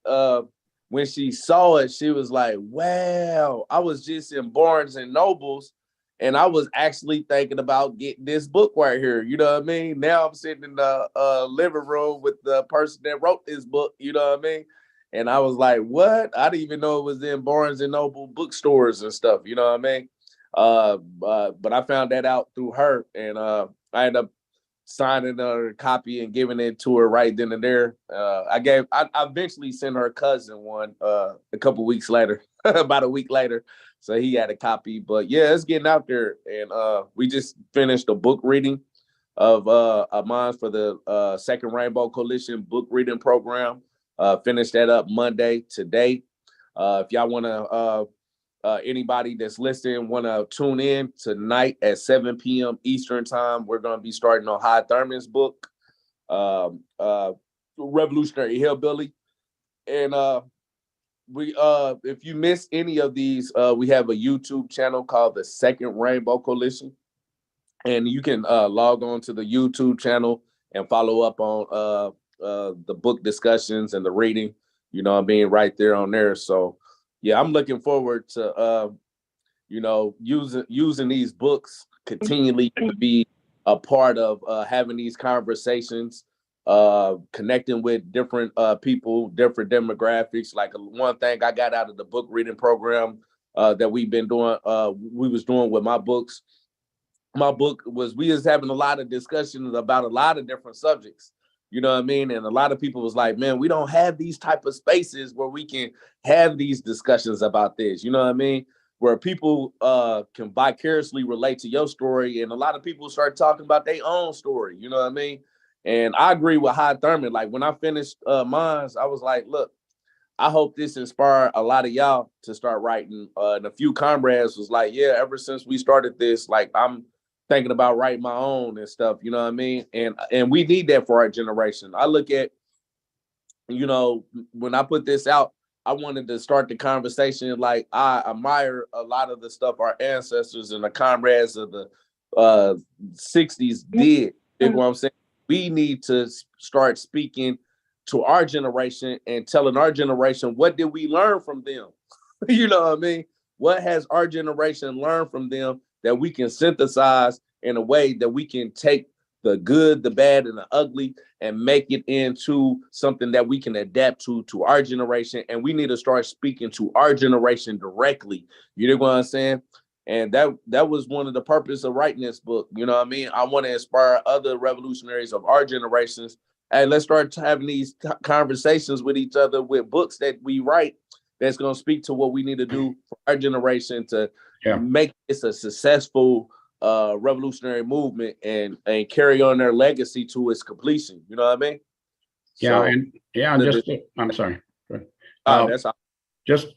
when she saw it, she was like, "Wow!" I was just in Barnes and Nobles, and I was actually thinking about getting this book right here. You know what I mean? Now I'm sitting in the living room with the person that wrote this book. You know what I mean? And I was like, "What?" I didn't even know it was in Barnes and Noble bookstores and stuff. You know what I mean? But I found that out through her, and I ended up signing a copy and giving it to her right then and there. I eventually sent her cousin one a couple weeks later, about a week later. So he had a copy. But yeah, it's getting out there. And we just finished a book reading of mine for the Second Rainbow Coalition book reading program. Finished that up Monday today. If y'all want to anybody that's listening want to tune in tonight at 7 p.m. Eastern time, we're going to be starting on Hy Thurman's book, Revolutionary Hillbilly. And we if you miss any of these, we have a YouTube channel called the Second Rainbow Coalition, and you can log on to the YouTube channel and follow up on the book discussions and the reading, you know what I mean, right there on there. So yeah, I'm looking forward to using these books continually to be a part of having these conversations, connecting with different people, different demographics. Like one thing I got out of the book reading program that we've been doing, we was doing with my books. My book was we was having a lot of discussions about a lot of different subjects. You know what I mean? And a lot of people was like, "Man, we don't have these type of spaces where we can have these discussions about this." You know what I mean? Where people can vicariously relate to your story, and a lot of people start talking about their own story. You know what I mean? And I agree with Hy Thurman. Like when I finished mine, I was like, "Look, I hope this inspired a lot of y'all to start writing." And a few comrades was like, "Yeah, ever since we started this, like I'm thinking about writing my own and stuff." You know what I mean? And we need that for our generation. I look at, when I put this out, I wanted to start the conversation like I admire a lot of the stuff our ancestors and the comrades of the 60s did. You know what I'm saying? We need to start speaking to our generation and telling our generation, what did we learn from them? You know what I mean? What has our generation learned from them that we can synthesize in a way that we can take the good, the bad, and the ugly and make it into something that we can adapt to our generation. And we need to start speaking to our generation directly. You know what I'm saying? And that was one of the purpose of writing this book. You know what I mean? I want to inspire other revolutionaries of our generations. And let's start having these conversations with each other with books that we write that's going to speak to what we need to do for our generation to make this a successful revolutionary movement and carry on their legacy to its completion. You know what I mean? Yeah, I'm sorry. That's all. Just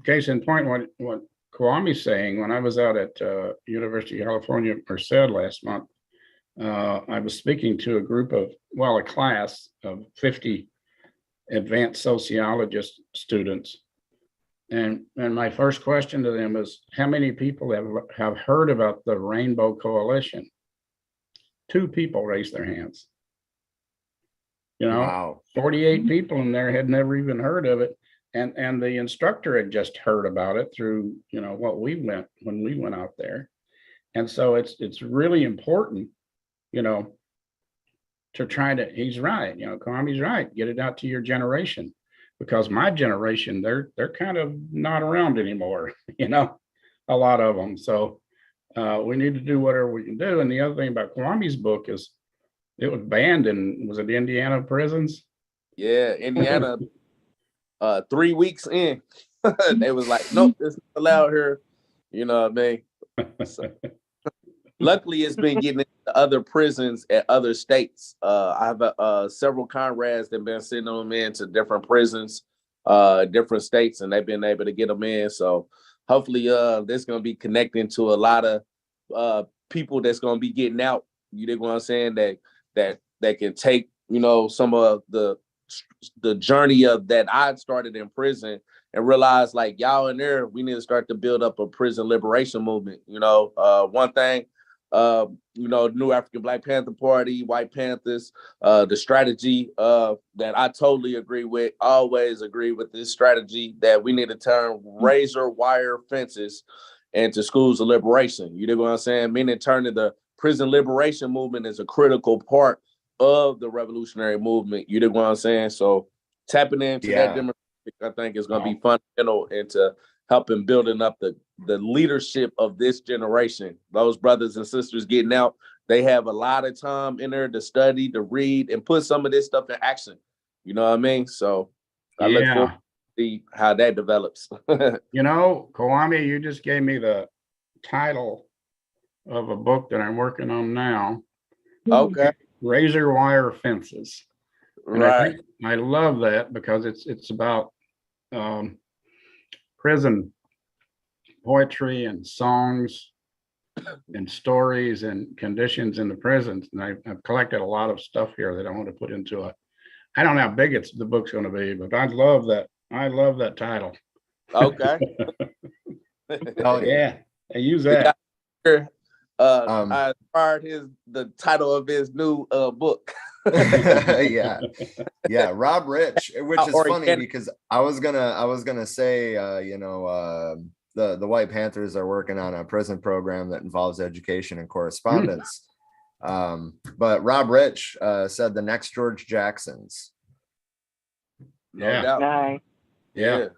case in point, what Kwame's saying, when I was out at University of California, Merced last month, I was speaking to a class of 50 advanced sociologist students. And my first question to them is, how many people have heard about the Rainbow Coalition? 2 people raised their hands. Wow. 48 people in there had never even heard of it. And the instructor had just heard about it through, what when we went out there. And so it's really important, try to, he's right, Kwame's right, get it out to your generation, because my generation, they're kind of not around anymore, a lot of them. So we need to do whatever we can do. And the other thing about Kwame's book is it was banned in, was it Indiana prisons? Yeah, Indiana, 3 weeks in, they was like, nope, it's not allowed here. You know what I mean? So, luckily, it's been getting into other prisons at other states. I have several comrades that have been sending them into different prisons, different states, and they've been able to get them in. So hopefully, this going to be connecting to a lot of people that's going to be getting out. You know what I'm saying? That can take, some of the journey of that I started in prison and realize, like, y'all in there, we need to start to build up a prison liberation movement. One thing, new Afrikan Black Panther Party, White Panthers, the strategy that I totally agree with, always agree with this strategy that we need to turn razor wire fences into schools of liberation. You know what I'm saying? Meaning turning the prison liberation movement is a critical part of the revolutionary movement. You know what I'm saying? So tapping into that demographic, I think, is going to be fundamental into helping building up the leadership of this generation. Those brothers and sisters getting out, they have a lot of time in there to study, to read, and put some of this stuff in action. You know what I mean? So I look forward to see how that develops. Kwame, you just gave me the title of a book that I'm working on now. Okay. Razor wire fences. And Right. I love that because it's about prison poetry and songs and stories and conditions in the prisons. And I've collected a lot of stuff here that I want to put into I don't know how big the book's going to be, but I love that. I love that title. Okay. Oh yeah. I use that. I inspired the title of his new book. yeah, Rob Rich, which is funny because I was gonna say, the White Panthers are working on a prison program that involves education and correspondence. But Rob Rich said the next George Jacksons. No doubt. Nice. Yeah.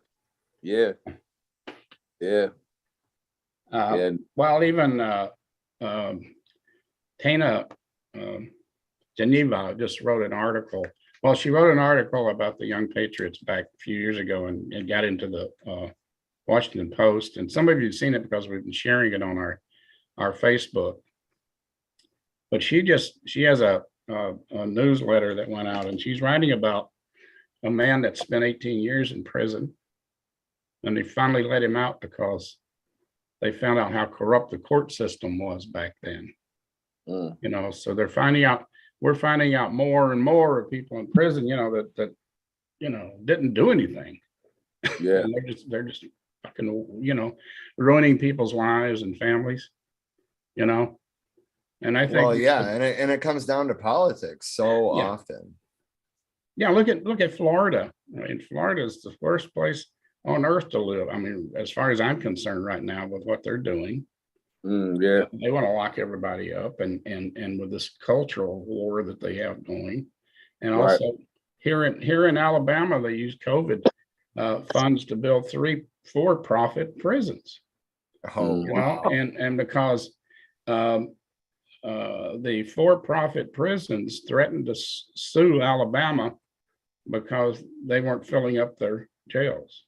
Well, even Tana Geneva just wrote an article. Well, she wrote an article about the Young Patriots back a few years ago and got into the Washington Post. And some of you have seen it because we've been sharing it on our Facebook. But she has a newsletter that went out, and she's writing about a man that spent 18 years in prison. And they finally let him out because they found out how corrupt the court system was back then. So we're finding out more and more of people in prison, that didn't do anything. Yeah. And they're just fucking, ruining people's lives and families, And I think, and it comes down to politics so often. Yeah, look at Florida. I mean, Florida is the worst place on earth to live. I mean, as far as I'm concerned right now with what they're doing. They want to lock everybody up and with this cultural war that they have going. And also here in Alabama, they use COVID funds to build 3 for-profit prisons. And because the for-profit prisons threatened to sue Alabama because they weren't filling up their jails.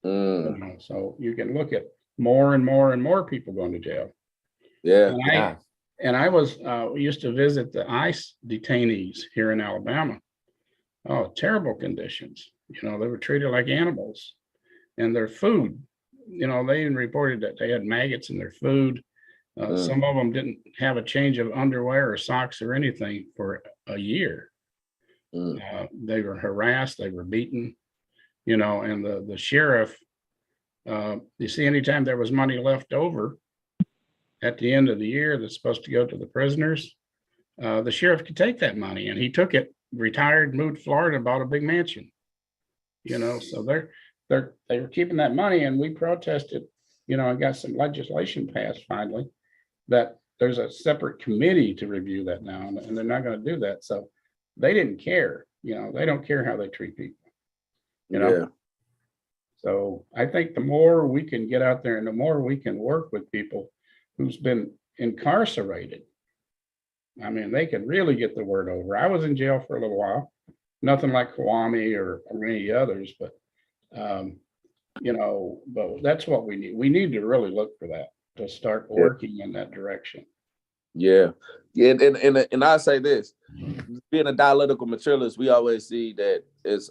So you can look at more and more and more people going to jail. And I used to visit the ICE detainees here in Alabama. Oh, terrible conditions. They were treated like animals. And their food, they even reported that they had maggots in their food. Some of them didn't have a change of underwear or socks or anything for a year. They were harassed, they were beaten, and the sheriff, you see, anytime there was money left over at the end of the year that's supposed to go to the prisoners, the sheriff could take that money, and he took it, retired, moved to Florida, and bought a big mansion. So they were keeping that money, and we protested, and got some legislation passed finally that there's a separate committee to review that now, and they're not going to do that. So they didn't care. They don't care how they treat people. Yeah. So I think the more we can get out there and the more we can work with people who's been incarcerated, I mean, they can really get the word over. I was in jail for a little while, nothing like Kwame or any others, but but that's what we need. We need to really look for that, to start working in that direction. Yeah. And I say this, being a dialectical materialist, we always see that it's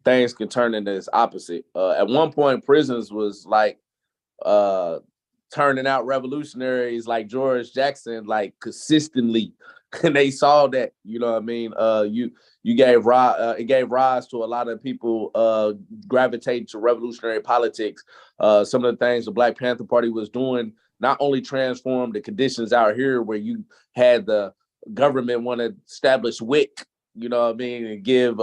things can turn into its opposite. At one point, prisons was like turning out revolutionaries like George Jackson, like consistently, and they saw that. You know what I mean? You gave rise, it gave rise to a lot of people gravitating to revolutionary politics. Some of the things the Black Panther Party was doing not only transformed the conditions out here, where you had the government want to establish WIC, you know what I mean, and give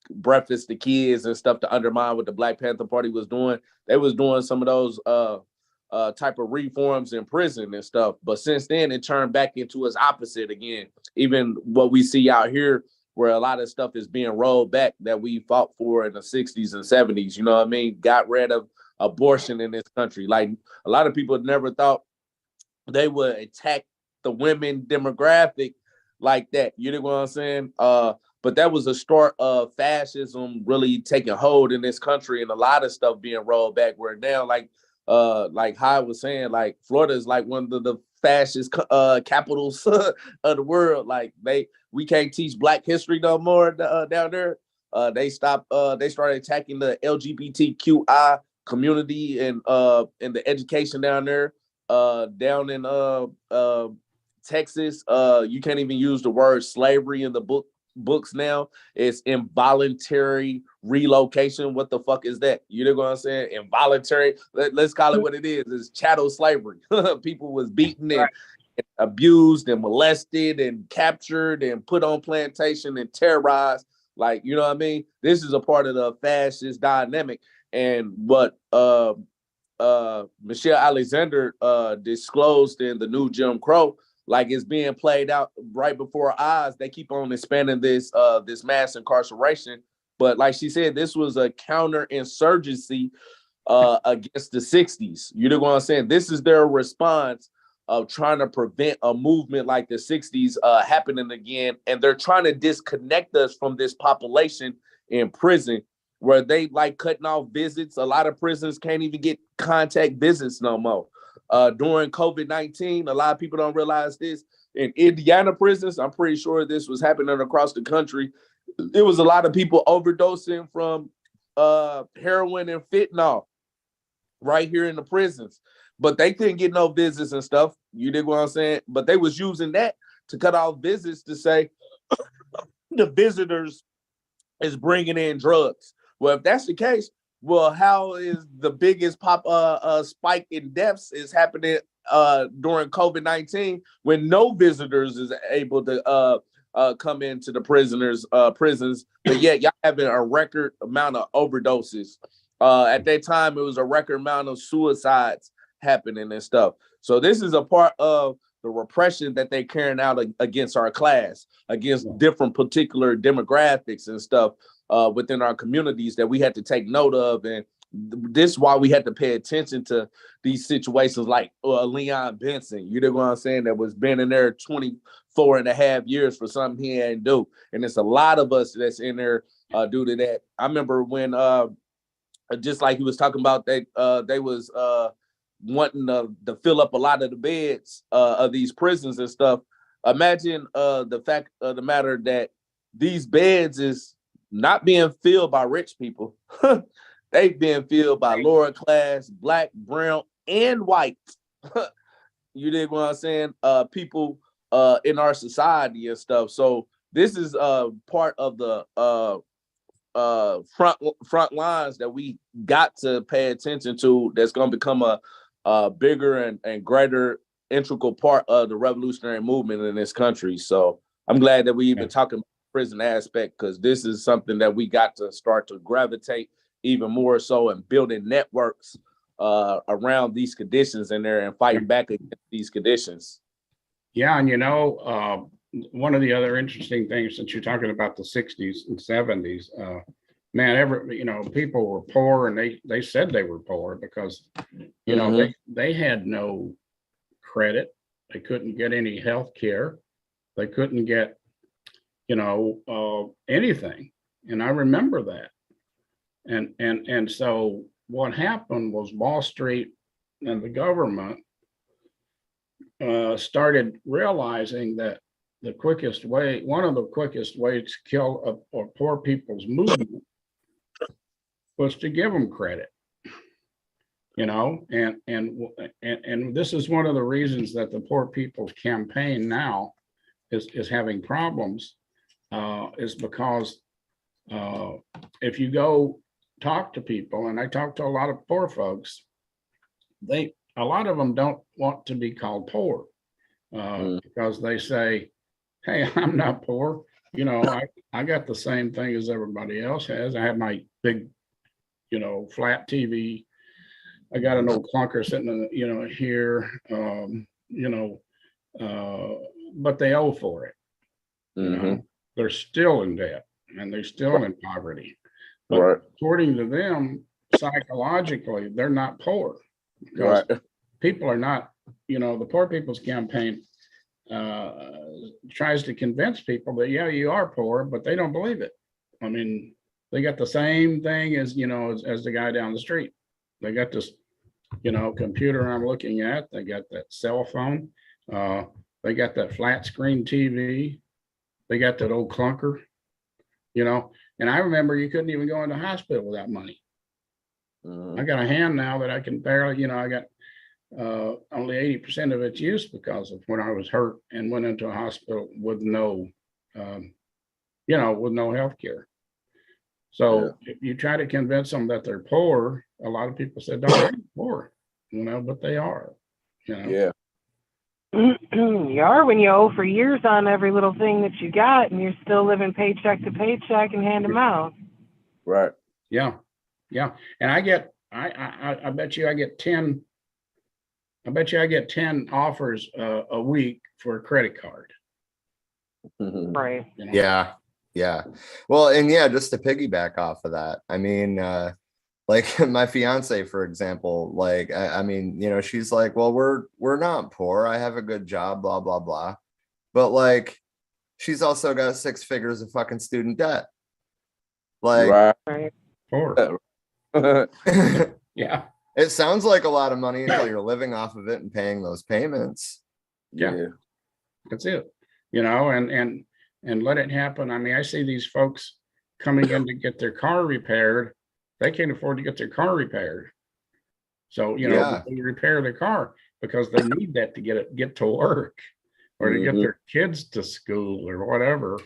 breakfast to kids and stuff to undermine what the Black Panther Party was doing. They was doing some of those type of reforms in prison and stuff. But since then, it turned back into its opposite again. Even what we see out here, where a lot of stuff is being rolled back that we fought for in the 60s and 70s, you know what I mean? Got rid of abortion in this country. Like, a lot of people never thought they would attack the women demographic like that. You know what I'm saying? But that was a start of fascism really taking hold in this country, and a lot of stuff being rolled back. Where now, like Hy was saying, like Florida is like one of the fascist capitals of the world. Like we can't teach Black history no more down there. They started attacking the LGBTQI community and the education down there. Down in Texas, you can't even use the word slavery in the books now. It's involuntary relocation. What the fuck is that? You know what I'm saying? Involuntary. Let's call it what it is. It's chattel slavery. People was beaten and abused and molested and captured and put on plantation and terrorized. Like, you know what I mean? This is a part of the fascist dynamic. And what Michelle Alexander disclosed in the new Jim Crow, like, it's being played out right before our eyes. They keep on expanding this mass incarceration, but like she said, this was a counterinsurgency against the 60s. You know what I'm saying? This is their response of trying to prevent a movement like the 60s happening again, and they're trying to disconnect us from this population in prison, where they like cutting off visits. A lot of prisons can't even get contact visits no more. During COVID-19, a lot of people don't realize this. In Indiana prisons, I'm pretty sure this was happening across the country. There was a lot of people overdosing from heroin and fentanyl right here in the prisons. But they couldn't get no visits and stuff. You dig what I'm saying? But they was using that to cut off visits to say the visitors is bringing in drugs. Well, if that's the case, well, how is the biggest spike in deaths is happening during COVID-19 when no visitors is able to come into the prisons, but yet y'all having a record amount of overdoses. At that time, it was a record amount of suicides happening and stuff. So this is a part of the repression that they're carrying out against our class, against different particular demographics and stuff within our communities that we had to take note of. And this is why we had to pay attention to these situations like Leon Benson, you know what I'm saying, that was been in there 24 and a half years for something he ain't do. And it's a lot of us that's in there due to that. I remember when, just like he was talking about, they was wanting to fill up a lot of the beds of these prisons and stuff. Imagine the fact of the matter that these beds is not being filled by rich people. They've been filled by lower class, Black, brown, and white. You dig what I'm saying? People in our society and stuff. So this is part of the front lines that we got to pay attention to. That's going to become a bigger and greater integral part of the revolutionary movement in this country. So I'm glad that we even talking about the prison aspect, because this is something that we got to start to gravitate even more so, and building networks around these conditions in there and fighting back against these conditions. Yeah, and one of the other interesting things, since you're talking about the 60s and 70s, man, people were poor, and they said they were poor because, they had no credit. They couldn't get any health care. They couldn't get, anything. And I remember that. And so what happened was Wall Street and the government started realizing that one of the quickest ways to kill a poor people's movement was to give them credit, and this is one of the reasons that the Poor People's Campaign now is having problems, is because if you go talk to people, and I talk to a lot of poor folks, a lot of them don't want to be called poor, because they say, hey, I'm not poor. I got the same thing as everybody else has. I have my big, flat TV. I got an old clunker sitting in, here, but they owe for it. They're still in debt, and they're still in poverty. But according to them, psychologically, they're not poor, because people are not, the Poor People's Campaign tries to convince people that, yeah, you are poor, but they don't believe it. I mean, they got the same thing as, as the guy down the street. They got this, computer I'm looking at. They got that cell phone. They got that flat screen TV. They got that old clunker, and I remember you couldn't even go into the hospital without money. I got a hand now that I can barely, I got only 80% of its use because of when I was hurt and went into a hospital with no, with no health care. So if you try to convince them that they're poor, a lot of people said, "Don't be poor," but they are. Yeah. You are when you owe for years on every little thing that you got, and you're still living paycheck to paycheck and hand them out. Right. Yeah. And I bet you I get 10. I bet you I get 10 offers a week for a credit card. Right. Yeah. Well, and just to piggyback off of that, I mean, like my fiance, for example, like, I mean, she's like, well, we're not poor. I have a good job, blah, blah, blah. But like, she's also got 6 figures of fucking student debt. Like, Poor. Yeah. It sounds like a lot of money until you're living off of it and paying those payments. Yeah. That's it. And let it happen. I mean, I see these folks coming in to get their car repaired. They can't afford to get their car repaired. So, they repair their car because they need that to get to work, or to get their kids to school or whatever.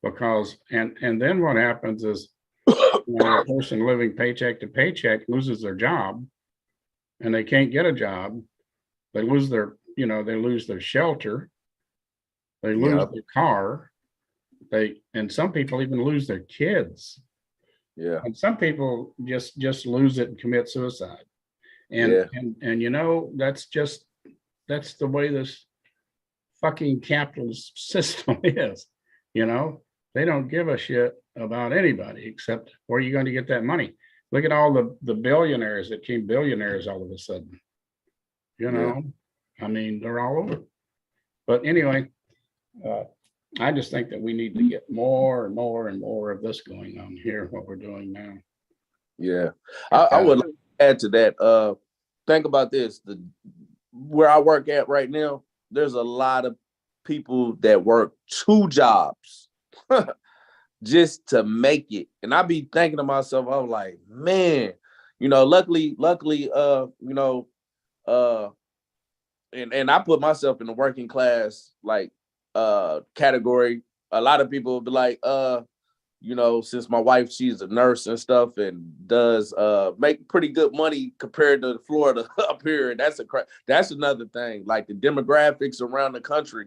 Because, and then what happens is, a person living paycheck to paycheck loses their job, and they can't get a job. They lose their, they lose their shelter. They lose their car. And some people even lose their kids. Yeah. And some people just lose it and commit suicide. And that's the way this fucking capitalist system is. They don't give a shit about anybody except where you're going to get that money. Look at all the billionaires that became billionaires all of a sudden. I mean, they're all over. But anyway, I just think that we need to get more and more and more of this going on here, what we're doing now. Yeah. I would like to add to that. Think about this. Where I work at right now, there's a lot of people that work 2 jobs just to make it. And I be thinking to myself, I'm like, man, luckily, and I put myself in the working class, like, category. A lot of people will be like, since my wife, she's a nurse and stuff, and does make pretty good money compared to Florida up here. And that's another thing. Like the demographics around the country,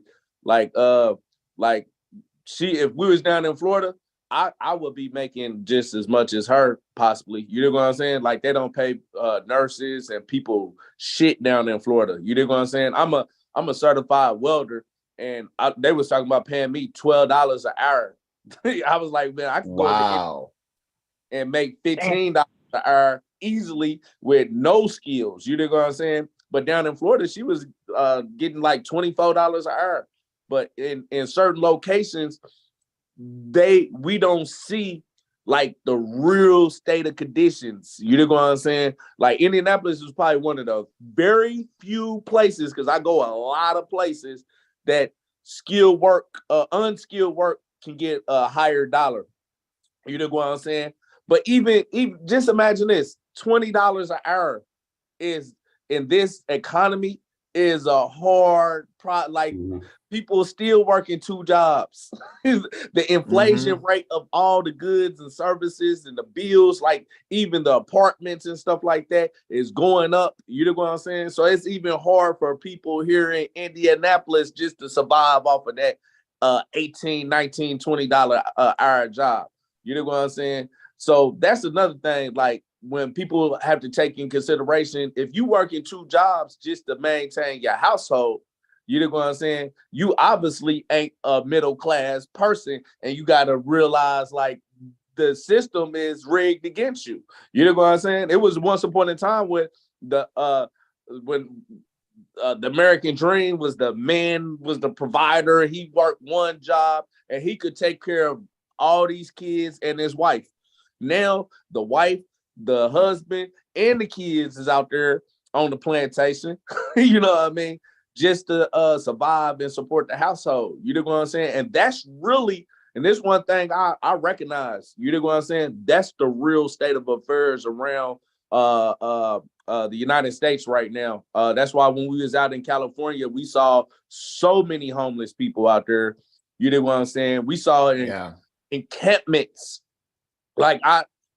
if we was down in Florida, I would be making just as much as her, possibly. You know what I'm saying? Like, they don't pay nurses and people shit down in Florida. You know what I'm saying? I'm a certified welder, and they was talking about paying me $12 an hour. I was like, man, I could go Wow. and make $15 an hour easily with no skills. You know what I'm saying? But down in Florida, she was getting like $24 an hour. But in certain locations, we don't see like the real state of conditions. You know what I'm saying? Like Indianapolis is probably one of the very few places, because I go a lot of places, that skilled work, unskilled work can get a higher dollar. You know what I'm saying? But even just imagine this: $20 an hour is, in this economy, is a hard like people still working two jobs. The inflation rate of all the goods and services and the bills, like even the apartments and stuff like that, is going up. You know what I'm saying? So it's even hard for people here in Indianapolis just to survive off of that $18, $19, $20 hour job. You know what I'm saying? So that's another thing. Like, when people have to take in consideration, if you work in two jobs just to maintain your household, you know what I'm saying? You obviously ain't a middle class person, and you got to realize like the system is rigged against you. You know what I'm saying? It was once upon a time when the American dream was the man was the provider. He worked one job and he could take care of all these kids and his wife. Now the wife, the husband, and the kids is out there on the plantation, you know what I mean, just to survive and support the household. You know what I'm saying? And that's really, and this one thing I recognize, you know what I'm saying? That's the real state of affairs around the United States right now. That's why when we was out in California, we saw so many homeless people out there. You know what I'm saying? We saw it in encampments. Like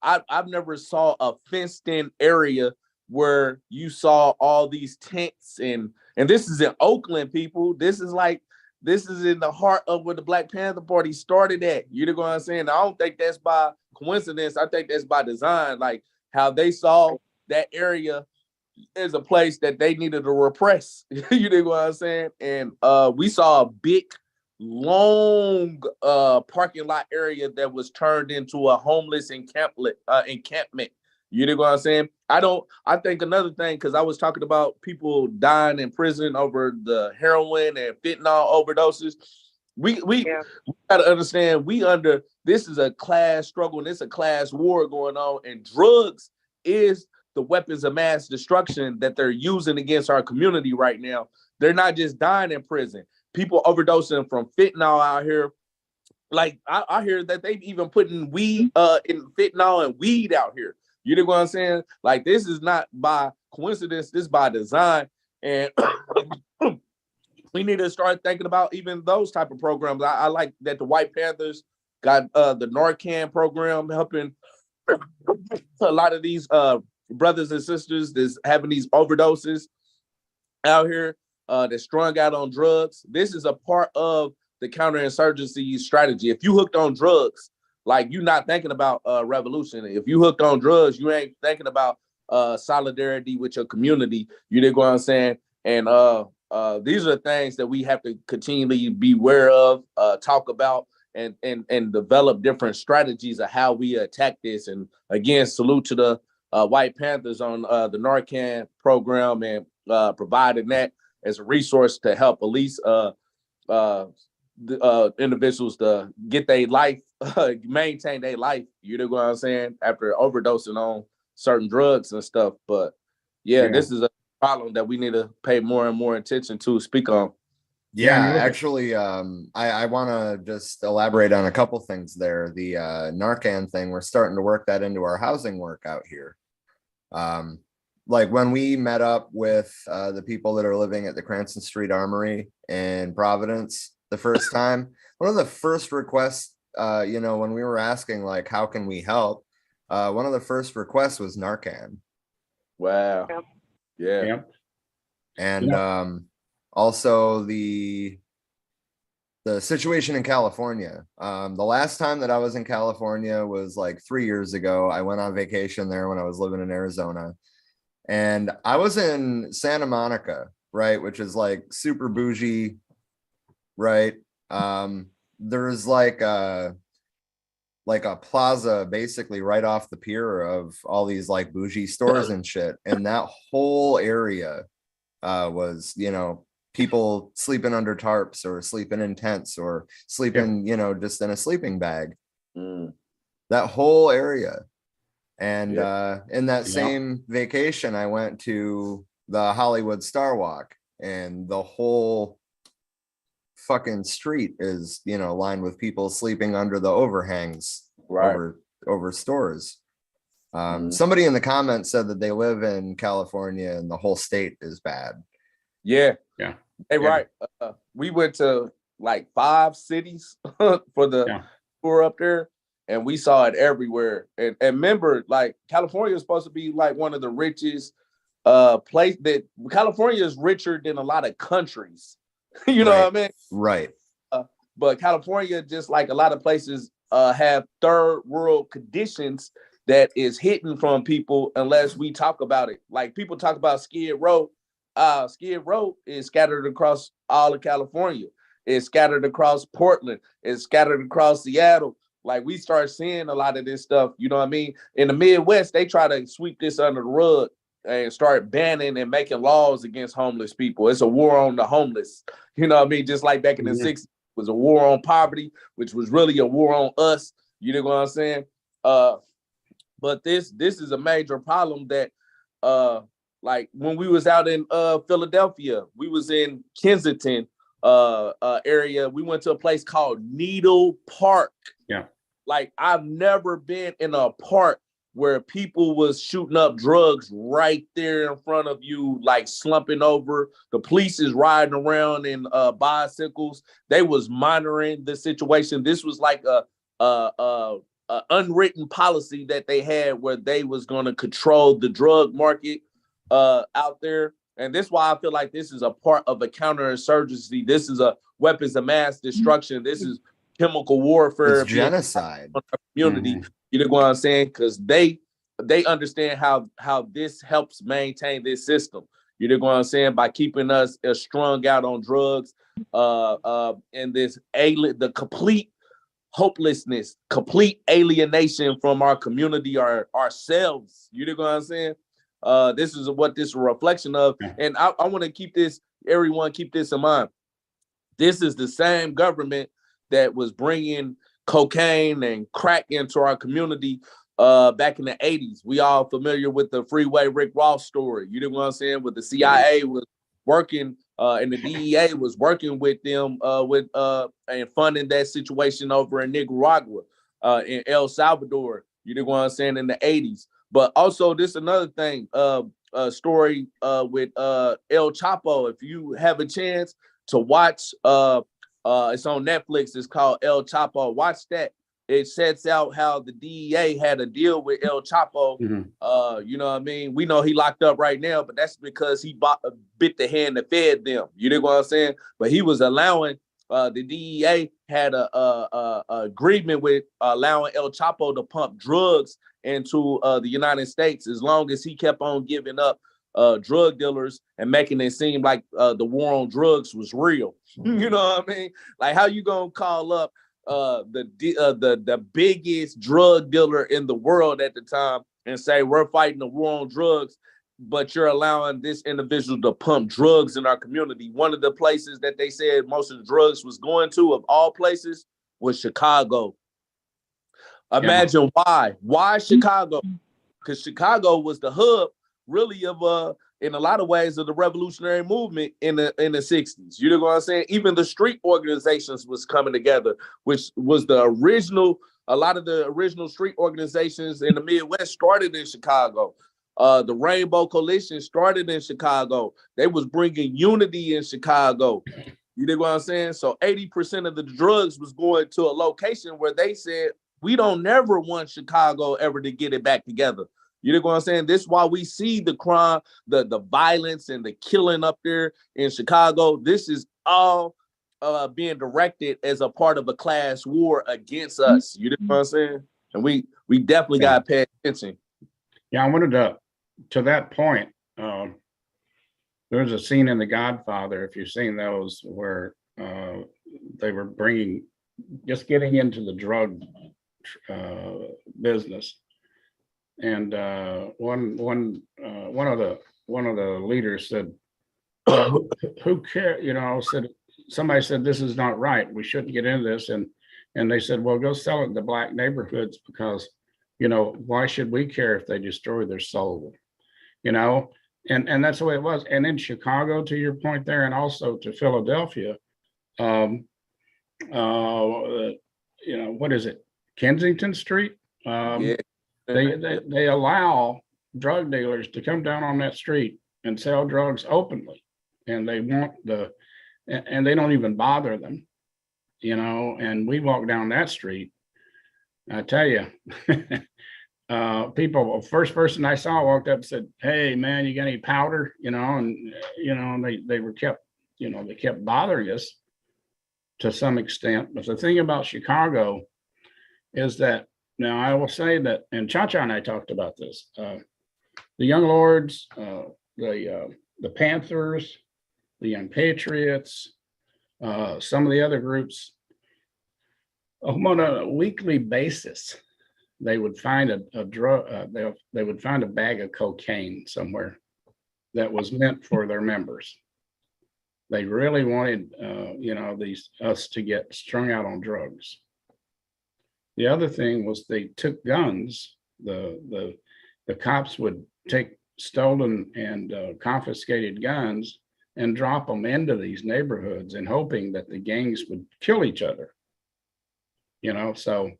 I've never saw a fenced in area where you saw all these tents, and this is in Oakland, people. This is in the heart of where the Black Panther Party started at. You know what I'm saying? I don't think that's by coincidence. I think that's by design. Like how they saw that area as a place that they needed to repress. You know what I'm saying? And we saw a big long parking lot area that was turned into a homeless encampment. You know what I'm saying? I think another thing, because I was talking about people dying in prison over the heroin and fentanyl overdoses. We gotta understand, this is a class struggle and it's a class war going on, and drugs is the weapons of mass destruction that they're using against our community right now. They're not just dying in prison. People overdosing from fentanyl out here. Like I hear that they've even putting weed in fentanyl and weed out here. You know what I'm saying? Like, this is not by coincidence, this is by design. And we need to start thinking about even those type of programs. I like that the White Panthers got the Narcan program helping a lot of these brothers and sisters that's having these overdoses out here, that's strung out on drugs. This is a part of the counterinsurgency strategy. If you hooked on drugs, like, you're not thinking about revolution. If you hooked on drugs, you ain't thinking about solidarity with your community. You know what I'm saying? And these are things that we have to continually be aware of, talk about, and develop different strategies of how we attack this. And again, salute to the White Panthers on the Narcan program and providing that as a resource to help at least individuals to get their life, maintain their life. You know what I'm saying? After overdosing on certain drugs and stuff. But this is a problem that we need to pay more and more attention to, speak on. Actually, I want to just elaborate on a couple things there. The Narcan thing, we're starting to work that into our housing work out here. Like when we met up with the people that are living at the Cranston Street Armory in Providence the first time, one of the first requests, when we were asking, like, how can we help? One of the first requests was Narcan. Wow. Yeah. And also the situation in California. The last time that I was in California was like 3 years ago. I went on vacation there when I was living in Arizona. And I was in Santa Monica, right, which is like super bougie, right? There's like a plaza basically right off the pier of all these like bougie stores and shit. And that whole area was, you know, people sleeping under tarps or sleeping in tents or sleeping, you know, just in a sleeping bag. That whole area. And in that same vacation, I went to the Hollywood Star Walk, and the whole fucking street is, you know, lined with people sleeping under the overhangs over stores. Somebody in the comments said that they live in California and the whole state is bad. Yeah. Hey, right. We went to like 5 cities for the tour up there, and we saw it everywhere. And remember, like, California is supposed to be like one of the richest place that California is richer than a lot of countries. You know what I mean? Right. But California, just like a lot of places, have third world conditions that is hidden from people unless we talk about it. Like, people talk about Skid Row. Skid Row is scattered across all of California. It's scattered across Portland. It's scattered across Seattle. Like, we start seeing a lot of this stuff, you know what I mean? In the Midwest, they try to sweep this under the rug and start banning and making laws against homeless people. It's a war on the homeless. You know what I mean? Just like back in the 60s, it was a war on poverty, which was really a war on us. You know what I'm saying? But this is a major problem that like when we was out in Philadelphia, we was in Kensington area. We went to a place called Needle Park. Yeah. Like, I've never been in a park where people was shooting up drugs right there in front of you, like slumping over. The police is riding around in bicycles. They was monitoring the situation. This was like a unwritten policy that they had where they was going to control the drug market out there. And this is why I feel like this is a part of a counterinsurgency. This is a weapons of mass destruction. This is chemical warfare. It's genocide. Community. You know what I'm saying? Because they understand how this helps maintain this system. You know what I'm saying? By keeping us strung out on drugs, and this the complete hopelessness, complete alienation from our community, ourselves. You know what I'm saying? This is what this is a reflection of. And I want to keep this, everyone keep this in mind. This is the same government that was bringing cocaine and crack into our community back in the 80s. We all familiar with the Freeway Rick Ross story. You know what I'm saying? With the CIA was working and the DEA was working with them and funding that situation over in Nicaragua, in El Salvador. You know what I'm saying? In the 80s. But also, this another thing, a story with El Chapo. If you have a chance to watch, it's on Netflix. It's called El Chapo. Watch that. It sets out how the DEA had a deal with El Chapo. You know what I mean? We know he locked up right now, but that's because he bit the hand that fed them. You know what I'm saying? But he was allowing, the DEA had a agreement with allowing El Chapo to pump drugs into the United States as long as he kept on giving up drug dealers and making it seem like the war on drugs was real. You know what I mean? Like, how you gonna call up the biggest drug dealer in the world at the time and say we're fighting the war on drugs, but you're allowing this individual to pump drugs in our community? One of the places that they said most of the drugs was going to, of all places, was Chicago. Imagine why Chicago? Because Chicago was the hub, really, of in a lot of ways, of the revolutionary movement in the 60s. You know what I'm saying? Even the street organizations was coming together, which was the original. A lot of the original street organizations in the Midwest started in Chicago. The Rainbow Coalition started in Chicago. They was bringing unity in Chicago. You know what I'm saying? So 80% of the drugs was going to a location where they said, we don't never want Chicago ever to get it back together. You know what I'm saying? This is why we see the crime, the violence and the killing up there in Chicago. This is all being directed as a part of a class war against us. You know what I'm saying? And we definitely got to pay attention. Yeah, I wanted to that point, there's a scene in The Godfather, if you've seen those, where they were just getting into the drug business. And one of the leaders said, well, who cares? Somebody said this is not right. We shouldn't get into this. And they said, well, go sell it in the black neighborhoods because, why should we care if they destroy their soul? And that's the way it was. And in Chicago, to your point there, and also to Philadelphia, what is it? Kensington Street. Yeah. They allow drug dealers to come down on that street and sell drugs openly, and they and they don't even bother them, and we walk down that street. I tell you, first person I saw walked up and said, "Hey man, you got any powder?" And they were kept, they kept bothering us to some extent. But the thing about Chicago is that, now I will say that, and Cha-Cha and I talked about this, the Young Lords, the Panthers, the Young Patriots, some of the other groups, on a weekly basis, they would find a drug, they would find a bag of cocaine somewhere that was meant for their members. They really wanted, us to get strung out on drugs. The other thing was they took guns. The cops would take stolen and confiscated guns and drop them into these neighborhoods and hoping that the gangs would kill each other. So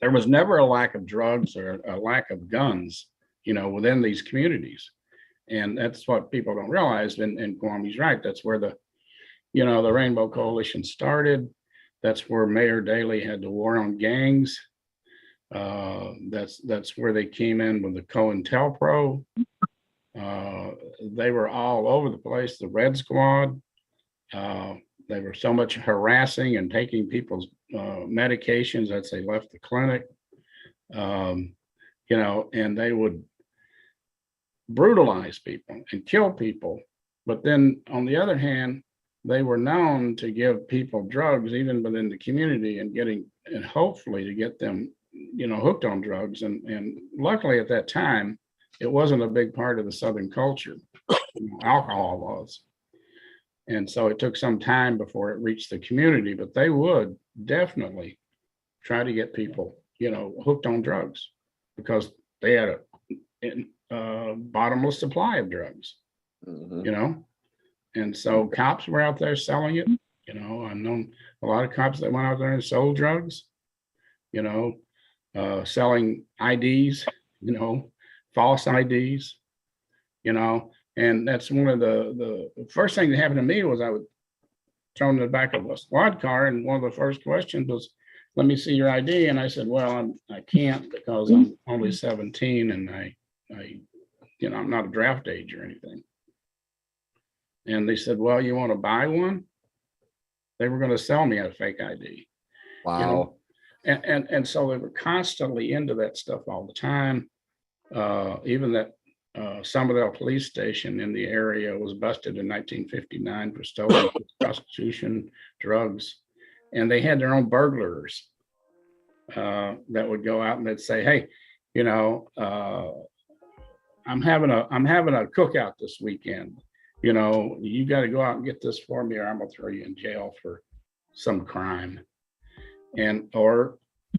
there was never a lack of drugs or a lack of guns, within these communities. And that's what people don't realize. And Kwame's right. That's where the Rainbow Coalition started. That's where Mayor Daley had the war on gangs. That's where they came in with the COINTELPRO. They were all over the place. The Red Squad. They were so much harassing and taking people's medications as they left the clinic. And they would brutalize people and kill people. But then on the other hand, they were known to give people drugs even within the community and hopefully to get them, hooked on drugs. And luckily at that time, it wasn't a big part of the Southern culture. Alcohol was. And so it took some time before it reached the community, but they would definitely try to get people, hooked on drugs because they had a bottomless supply of drugs, And so cops were out there selling it. I've known a lot of cops that went out there and sold drugs, selling IDs, false IDs, and that's one of the first thing that happened to me was I was thrown in the back of a squad car. And one of the first questions was, let me see your ID. And I said, well, I can't because I'm only 17 and I'm not a draft age or anything. And they said, well, you want to buy one? They were going to sell me a fake ID. Wow. And so they were constantly into that stuff all the time. Even that Somerville police station in the area was busted in 1959 for stolen prostitution, drugs. And they had their own burglars that would go out and they'd say, hey, I'm having a cookout this weekend. You got to go out and get this for me or I'm gonna throw you in jail for some crime. Or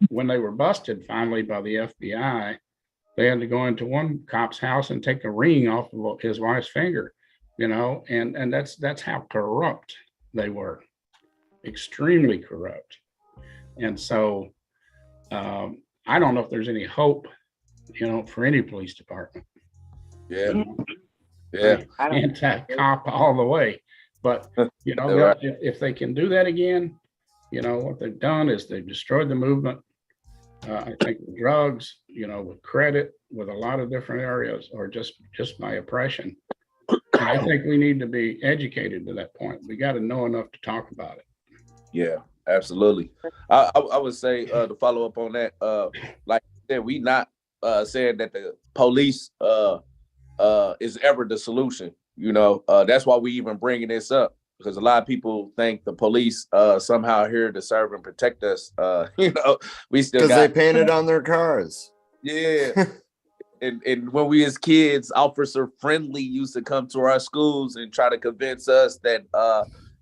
when they were busted finally by the FBI, they had to go into one cop's house and take a ring off of his wife's finger, and that's how corrupt they were, extremely corrupt. And so I don't know if there's any hope, for any police department. Yeah. Yeah. Anti-cop all the way. But, Right. if they can do that again, what they've done is they've destroyed the movement. I think with drugs, with credit, with a lot of different areas, or just by oppression. And I think we need to be educated to that point. We got to know enough to talk about it. Yeah, absolutely. I would say to follow up on that, like I said, we not saying that the police is ever the solution. That's why we even bringing this up. because a lot of people think the police somehow here to serve and protect us. We still Because they got painted on their cars. yeah. And when we as kids, Officer Friendly used to come to our schools and try to convince us that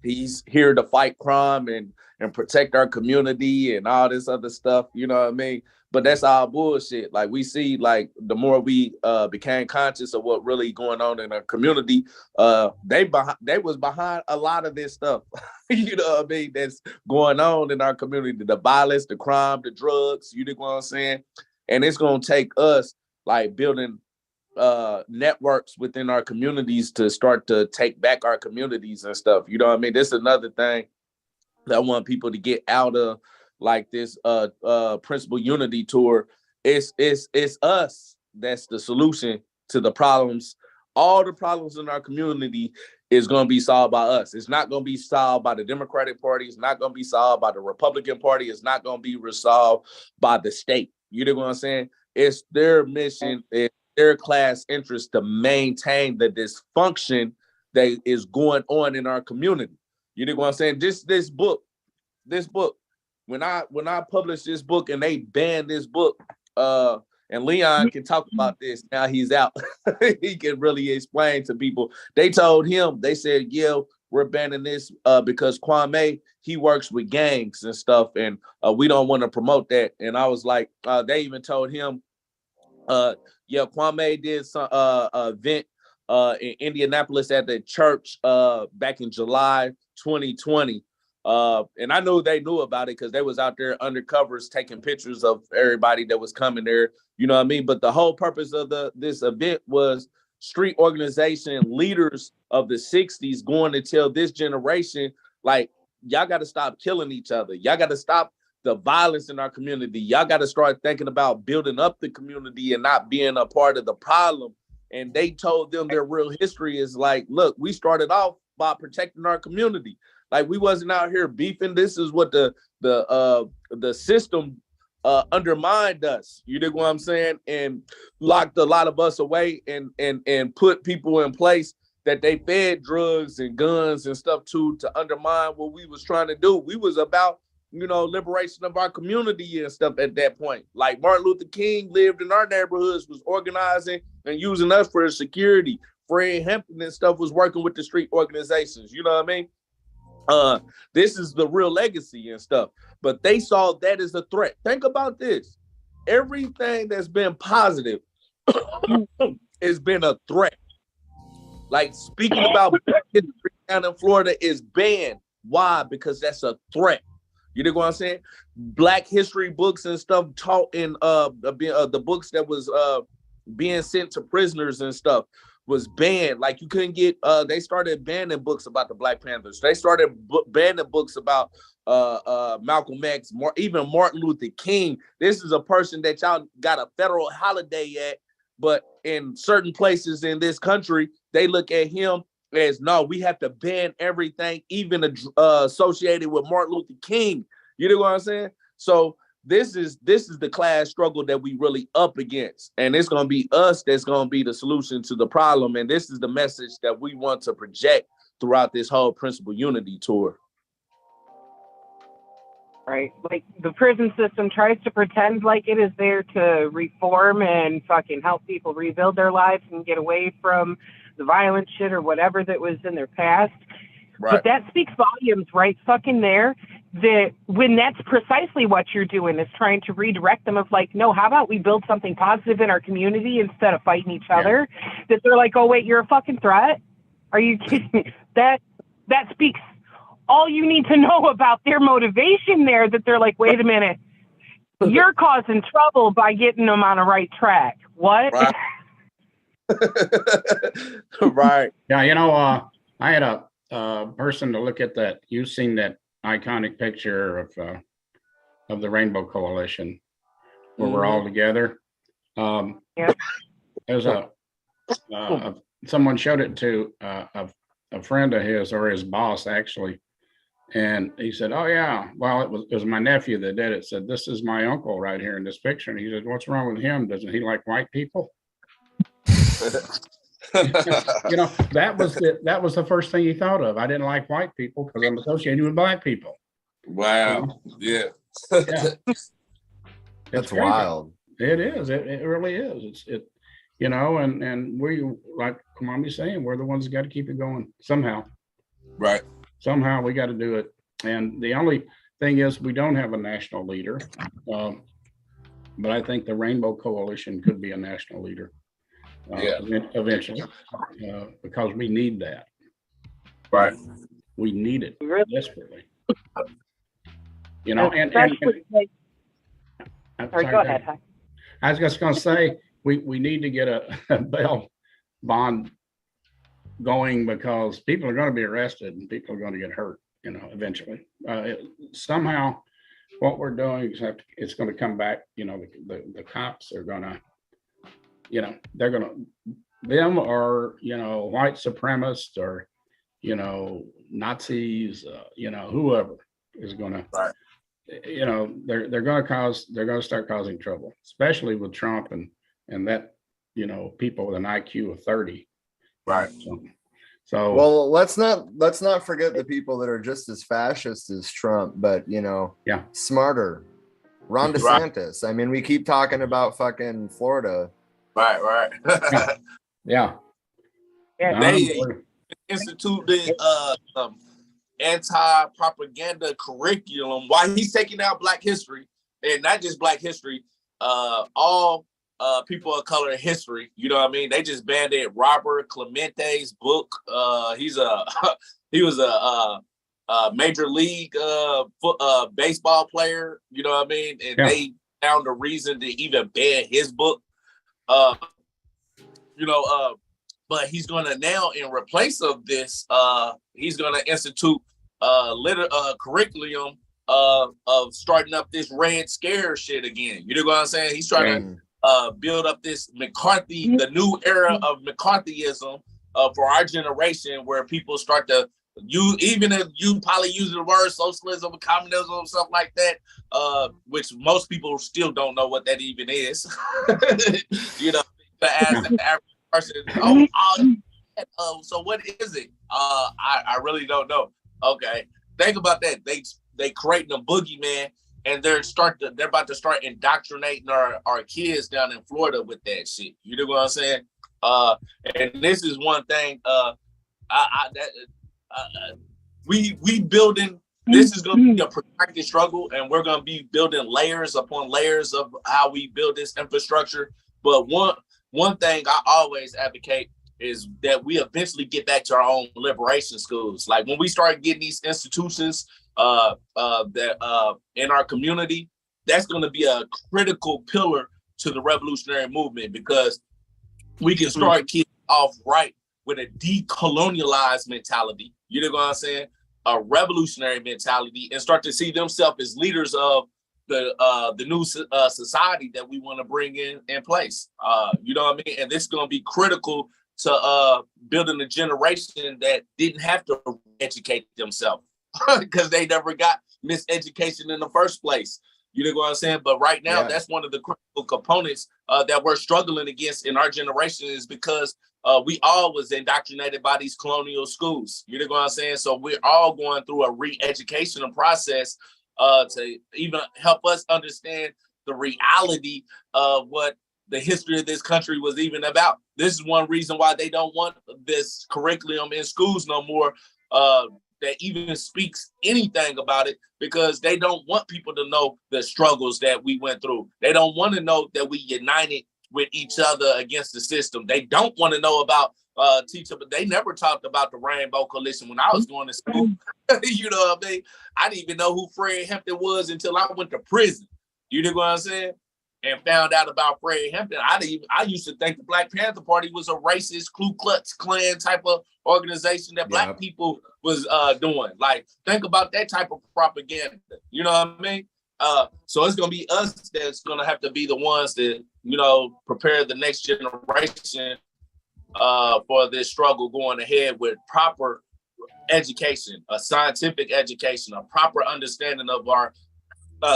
he's here to fight crime and protect our community and all this other stuff. You know what I mean? But that's all bullshit. Like we see, like the more we became conscious of what really going on in our community, they was behind a lot of this stuff. You know what I mean? That's going on in our community, the violence, the crime, the drugs. You know what I'm saying? And it's gonna take us like building networks within our communities to start to take back our communities and stuff. You know what I mean? This is another thing that I want people to get out of, like this Principal Unity tour. It's us that's the solution to the problems. All the problems in our community is going to be solved by us. It's not going to be solved by the Democratic Party. It's not going to be solved by the Republican Party. It's not going to be resolved by the state. You know what I'm saying? It's their mission, it's their class interest to maintain the dysfunction that is going on in our community. You know what I'm saying? This book, when I published this book and they banned this book, and Leon can talk about this now he's out. He can really explain to people. They told him, they said, yeah, we're banning this because Kwame, he works with gangs and stuff, and we don't want to promote that. And I was like, they even told him, yeah, Kwame did some event in Indianapolis at the church back in July 2020. And I knew they knew about it because they was out there undercovers taking pictures of everybody that was coming there. You know what I mean? But the whole purpose of this event was street organization leaders of the 60s going to tell this generation, like, y'all got to stop killing each other. Y'all got to stop the violence in our community. Y'all got to start thinking about building up the community and not being a part of the problem. And they told them their real history is like, look, we started off by protecting our community. Like we wasn't out here beefing. This is what the system undermined us. You know what I'm saying? And locked a lot of us away and put people in place that they fed drugs and guns and stuff to undermine what we was trying to do. We was about, liberation of our community and stuff at that point. Like Martin Luther King lived in our neighborhoods, was organizing and using us for security. Fred Hampton and stuff was working with the street organizations. You know what I mean? This is the real legacy and stuff. But they saw that as a threat. Think about this. Everything that's been positive has been a threat. Like speaking about history down in Florida is banned. Why? Because that's a threat. You know what I'm saying? Black history books and stuff taught in the books that was being sent to prisoners and stuff was banned. Like you couldn't get they started banning books about the Black Panthers. They started banning books about Malcolm X, even Martin Luther King. This is a person that y'all got a federal holiday at, but in certain places in this country, they look at him as, no, we have to ban everything, even associated with Martin Luther King. You know what I'm saying? So this is the class struggle that we really up against, and it's going to be us that's going to be the solution to the problem. And this is the message that we want to project throughout this whole Principal Unity tour. Right, like the prison system tries to pretend like it is there to reform and fucking help people rebuild their lives and get away from the violent shit or whatever that was in their past. Right. But that speaks volumes right fucking there, that when that's precisely what you're doing is trying to redirect them of like, no, how about we build something positive in our community instead of fighting each other? That they're like, oh wait, you're a fucking threat? Are you kidding me? That speaks all you need to know about their motivation there, that they're like, wait a minute, you're causing trouble by getting them on a right track. What? Right. Right. Yeah, I had a person to look at that. You've seen that iconic picture of the Rainbow Coalition where we're all together. Yeah. There's someone showed it to a friend of his, or his boss actually, and he said, "Oh yeah, well it was my nephew that did it." Said, "This is my uncle right here in this picture," and he said, "What's wrong with him? Doesn't he like white people?" You know, that was the first thing he thought of. I didn't like white people because I'm associated with black people. Wow. Yeah. Yeah. That's wild. It is. It really is. You know, and we, like Kwame saying, we're the ones that got to keep it going somehow. Right. Somehow we got to do it. And the only thing is, we don't have a national leader. But I think the Rainbow Coalition could be a national leader eventually, because we need that. Right. We need it Really? desperately. You know, and sorry, go ahead. Hy. I was just going to say, we need to get a bail bond going, because people are going to be arrested and people are going to get hurt, you know, eventually. Somehow what we're doing is it's going to come back, you know, the cops are going to, you know, they're going to, them or, you know, white supremacists or, you know, Nazis, you know, whoever is going to, right. You know, they're going to start causing trouble, especially with Trump and that, you know, people with an IQ of 30. Right. So well, let's not forget the people that are just as fascist as Trump, but you know, smarter. Ron DeSantis. I mean, we keep talking about fucking Florida. Right. Yeah. They instituted anti-propaganda curriculum while he's taking out Black history, and not just Black history, all people of color history. You know what I mean? They just banned it. Robert Clemente's book. He was a major league baseball player. You know what I mean? And they found a reason to even ban his book. But he's gonna now, in replace of this, he's gonna institute curriculum of starting up this Red Scare shit again. You know what I'm saying? He's trying to build up this McCarthy, the new era of McCarthyism for our generation, where people start to even if you probably use the word socialism, communism, stuff like that, which most people still don't know what that even is. You know, to ask the average person, so what is it? I really don't know. Okay, think about that. They creating a boogeyman, and they're about to start indoctrinating our kids down in Florida with that shit. You know what I'm saying? And this is one thing. We building. This is going to be a protracted struggle, and we're going to be building layers upon layers of how we build this infrastructure. But one thing I always advocate is that we eventually get back to our own liberation schools. Like when we start getting these institutions that in our community, that's going to be a critical pillar to the revolutionary movement, because we can start kids off right with a decolonialized mentality. You know what I'm saying? A revolutionary mentality, and start to see themselves as leaders of the new society that we want to bring in place. You know what I mean? And this is going to be critical to building a generation that didn't have to educate themselves because they never got miseducation in the first place. You know what I'm saying? But right now, that's one of the critical components that we're struggling against in our generation, is because we all was indoctrinated by these colonial schools. You know what I'm saying? So we're all going through a re-educational process to even help us understand the reality of what the history of this country was even about. This is one reason why they don't want this curriculum in schools no more that even speaks anything about it, because they don't want people to know the struggles that we went through. They don't want to know that we united with each other against the system. They don't want to know about teacher, but they never talked about the Rainbow Coalition when I was going to school. You know what I mean? I didn't even know who Fred Hampton was until I went to prison. You know what I'm saying? And found out about Fred Hampton. I used to think the Black Panther Party was a racist Ku Klux Klan type of organization that Black people was doing. Like, think about that type of propaganda. You know what I mean? So it's gonna be us that's gonna have to be the ones that, you know, prepare the next generation for this struggle going ahead with proper education, a scientific education, a proper understanding of our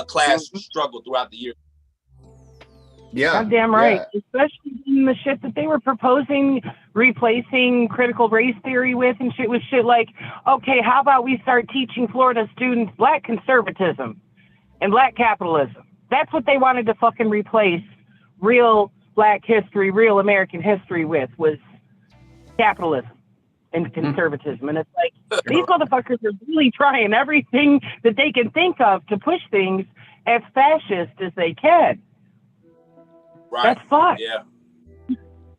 class struggle throughout the year. Yeah. Goddamn right. Especially in the shit that they were proposing replacing critical race theory with and shit was shit like, okay, how about we start teaching Florida students black conservatism and black capitalism? That's what they wanted to fucking replace real black history, real American history with, was capitalism and conservatism. And it's like, these motherfuckers are really trying everything that they can think of to push things as fascist as they can. Right. That's fucked. Yeah.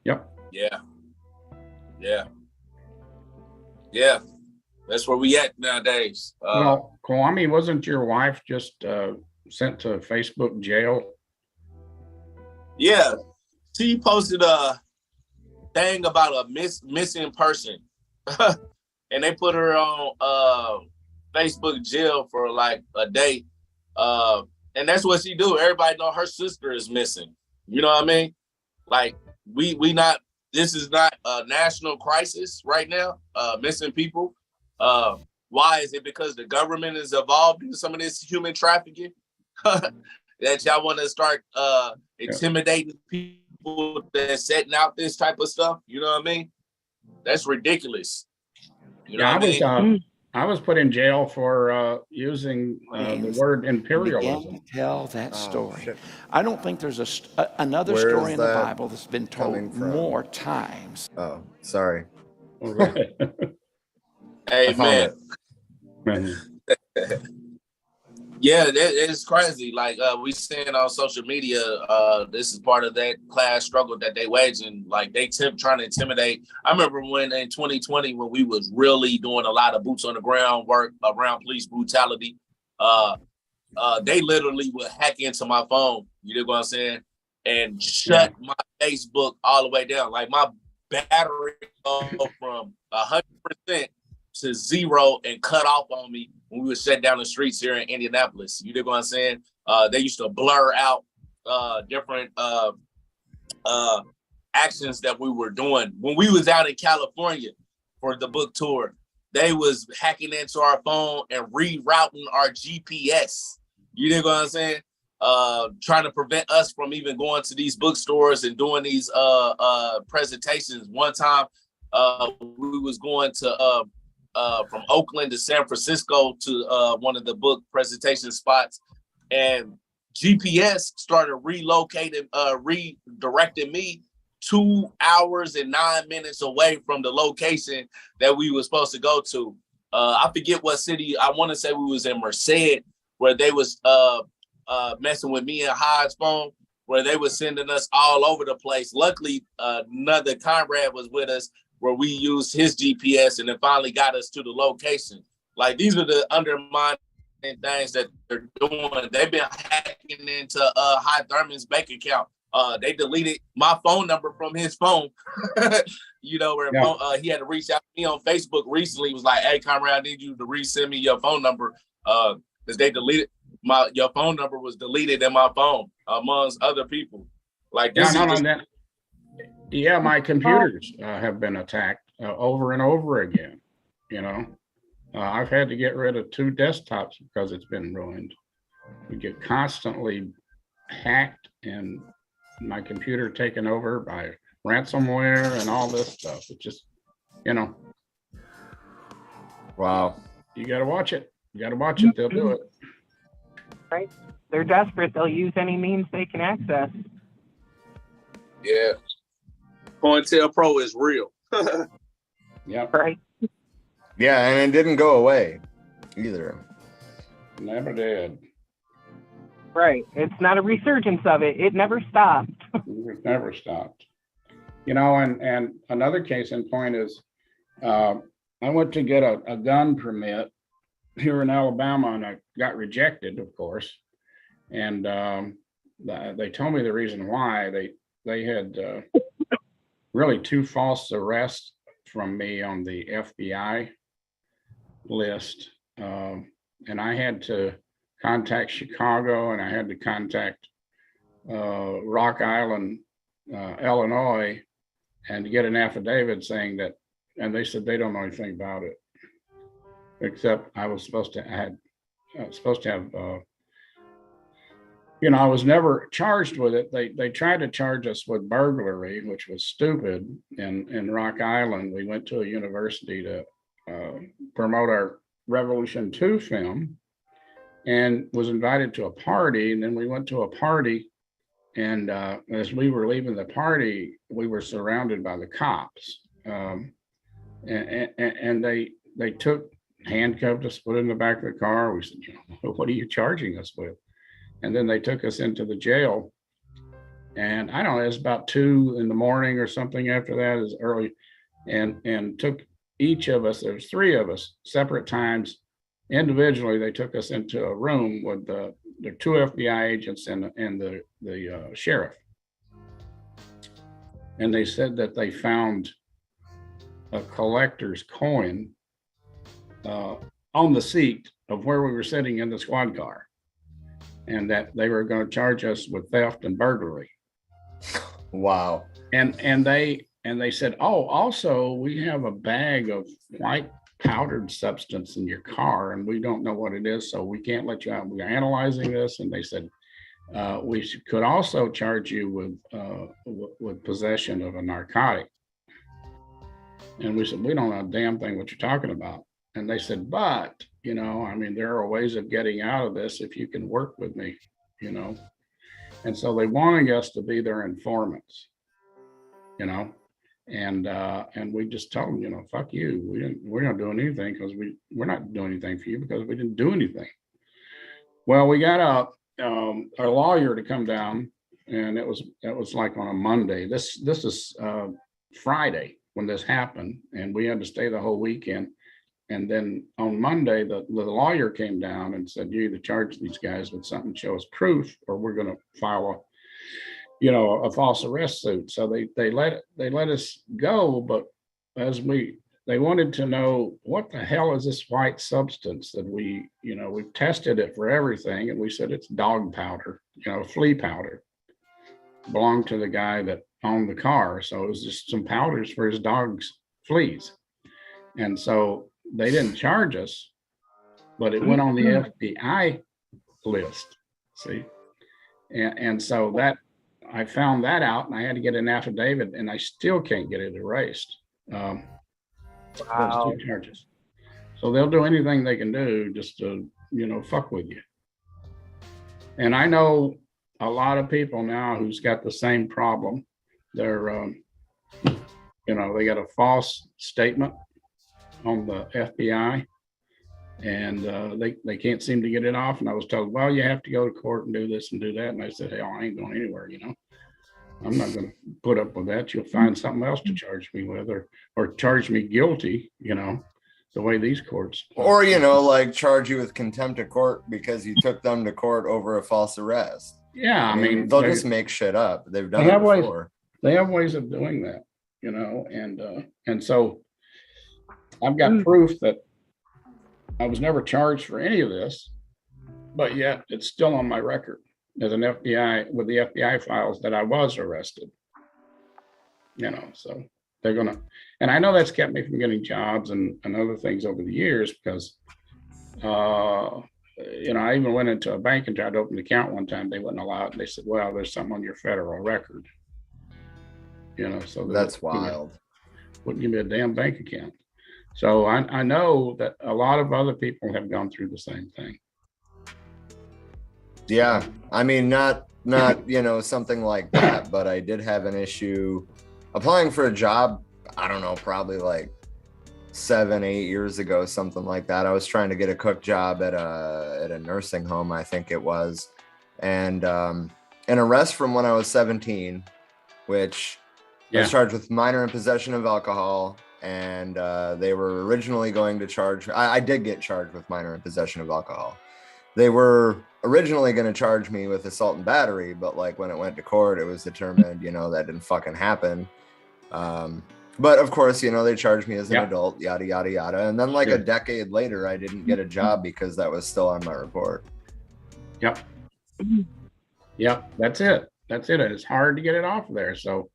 Yep. Yeah. Yeah. Yeah. That's where we at nowadays. Well, Kwame, wasn't your wife just sent to Facebook jail? Yeah. She posted a thing about a missing person. And they put her on Facebook jail for like a day. And that's what she do. Everybody know her sister is missing. You know what I mean? Like we not, this is not a national crisis right now, missing people. Why is it? Because the government is involved in some of this human trafficking that y'all want to start intimidating people that's setting out this type of stuff? You know what I mean? That's ridiculous. You know what I mean? I was put in jail for using the word imperialism. To tell that story. I don't think there's another Where story is in the that Bible that's been told coming from? more times. Oh, sorry. Hey, man. Mhm. Yeah, it's crazy. Like we seeing on social media, this is part of that class struggle that they waging. Like they trying to intimidate. I remember when in 2020, when we was really doing a lot of boots on the ground work around police brutality, they literally would hack into my phone. You know what I'm saying? And shut my Facebook all the way down. Like my battery go from 100% to 0 and cut off on me when we would shut down the streets here in Indianapolis. You know what I'm saying? They used to blur out different actions that we were doing. When we was out in California for the book tour, they was hacking into our phone and rerouting our GPS. You know what I'm saying? Trying to prevent us from even going to these bookstores and doing these presentations. One time we was going to from Oakland to San Francisco to one of the book presentation spots, and GPS started redirecting me 2 hours and 9 minutes away from the location that we were supposed to go to. I forget what city. I want to say we was in Merced, where they was messing with me and Hyde's phone, where they was sending us all over the place. Luckily, another comrade was with us, where we used his GPS and then finally got us to the location. Like, these are the undermining things that they're doing. They've been hacking into Hy Thurman's bank account. They deleted my phone number from his phone. You know, where he had to reach out to me on Facebook recently. He was like, "Hey, comrade, I need you to resend me your phone number," because they deleted your phone number was deleted in my phone amongst other people. Like, this yeah, my computers have been attacked over and over again. You know, I've had to get rid of 2 desktops because it's been ruined. We get constantly hacked and my computer taken over by ransomware and all this stuff. It's just, you know. Wow. You got to watch it. You got to watch it. They'll do it. Right? They're desperate. They'll use any means they can access. Yeah. COINTELPRO is real. Yeah. Right. Yeah, and it didn't go away either. Never did. Right. It's not a resurgence of it. It never stopped. It never stopped. You know, and another case in point is I went to get a gun permit here in Alabama, and I got rejected, of course. And they told me the reason why. They had really 2 false arrests from me on the FBI list. And I had to contact Chicago, and I had to contact Rock Island, Illinois, and to get an affidavit saying that, and they said they don't know anything about it, except I was supposed to have I was never charged with it. They tried to charge us with burglary, which was stupid. In Rock Island, we went to a university to promote our Revolution 2 film, and was invited to a party. And then we went to a party, and as we were leaving the party, we were surrounded by the cops, and they took handcuffed us, put in the back of the car. We said, what are you charging us with? And then they took us into the jail. And I don't know, it was about 2 a.m. or something after that, is early, and took each of us, there's 3 of us, separate times, individually. They took us into a room with the 2 FBI agents and the sheriff. And they said that they found a collector's coin on the seat of where we were sitting in the squad car, and that they were going to charge us with theft and burglary. Wow. And they said, oh, also we have a bag of white powdered substance in your car, and we don't know what it is, so we can't let you out. We're analyzing this. And they said we could also charge you with possession of a narcotic. And we said, we don't know a damn thing what you're talking about. And they said, but, there are ways of getting out of this if you can work with me, And so they wanted us to be their informants, and we just told them, fuck you. We're not doing anything because we're not doing anything for you because we didn't do anything. Well, we got a lawyer to come down, and it was like on a Monday. This is Friday when this happened, and we had to stay the whole weekend. And then on Monday, the lawyer came down and said, you either charge these guys with something, show us proof, or we're going to file a false arrest suit. So they let us go, but they wanted to know, what the hell is this white substance that we tested it for everything, and we said it's dog powder, flea powder, belonged to the guy that owned the car. So it was just some powders for his dog's fleas. And so they didn't charge us, but it went on the FBI list. See, and so that I found that out, and I had to get an affidavit, and I still can't get it erased. Wow. Those 2 charges. So they'll do anything they can do just to fuck with you. And I know a lot of people now who's got the same problem. They're they got a false statement on the FBI, and they can't seem to get it off. And I was told, well, you have to go to court and do this and do that. And I said, hell, I ain't going anywhere. I'm not going to put up with that. You'll find something else to charge me with, or charge me guilty, the way these courts. Or, like charge you with contempt of court because you took them to court over a false arrest. Yeah, I mean they'll just make shit up. They've done it before. They have ways of doing that, and so I've got proof that I was never charged for any of this, but yet it's still on my record as an FBI, with the FBI files, that I was arrested. So they're gonna, and I know that's kept me from getting jobs and other things over the years, because I even went into a bank and tried to open an account one time. They wouldn't allow it. And they said, well, there's something on your federal record. So that's wild. Wouldn't give me a damn bank account. So I know that a lot of other people have gone through the same thing. Yeah, I mean, not something like that, but I did have an issue applying for a job. I don't know, probably like 7-8 years ago, something like that. I was trying to get a cook job at a nursing home, I think it was, and an arrest from when I was 17, which I was charged with minor in possession of alcohol. And they were originally going to charge, I did get charged with minor in possession of alcohol. They were originally going to charge me with assault and battery, but like when it went to court, it was determined, that didn't fucking happen. But of course, they charged me as an adult, yada, yada, yada. And then like a decade later, I didn't get a job because that was still on my report. Yep. That's it. It's hard to get it off there. So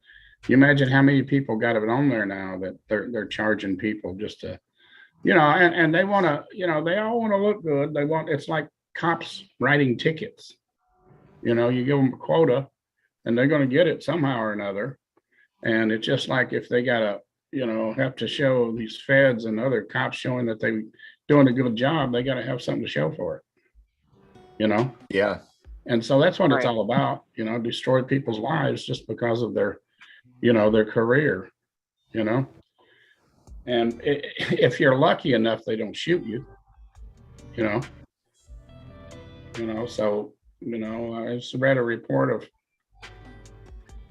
you imagine how many people got it on there now that they're charging people just to, and they want to, they all want to look good. It's like cops writing tickets. You know, you give them a quota and they're going to get it somehow or another. And it's just like if they got to, you know, have to show these feds and other cops showing that they're doing a good job, they got to have something to show for it, you know? Yeah. And so that's what it's Right. all about, you know, destroy people's lives just because of their, you know, their career, you know? And if you're lucky enough, they don't shoot you, you know? So, you know, I just read a report of,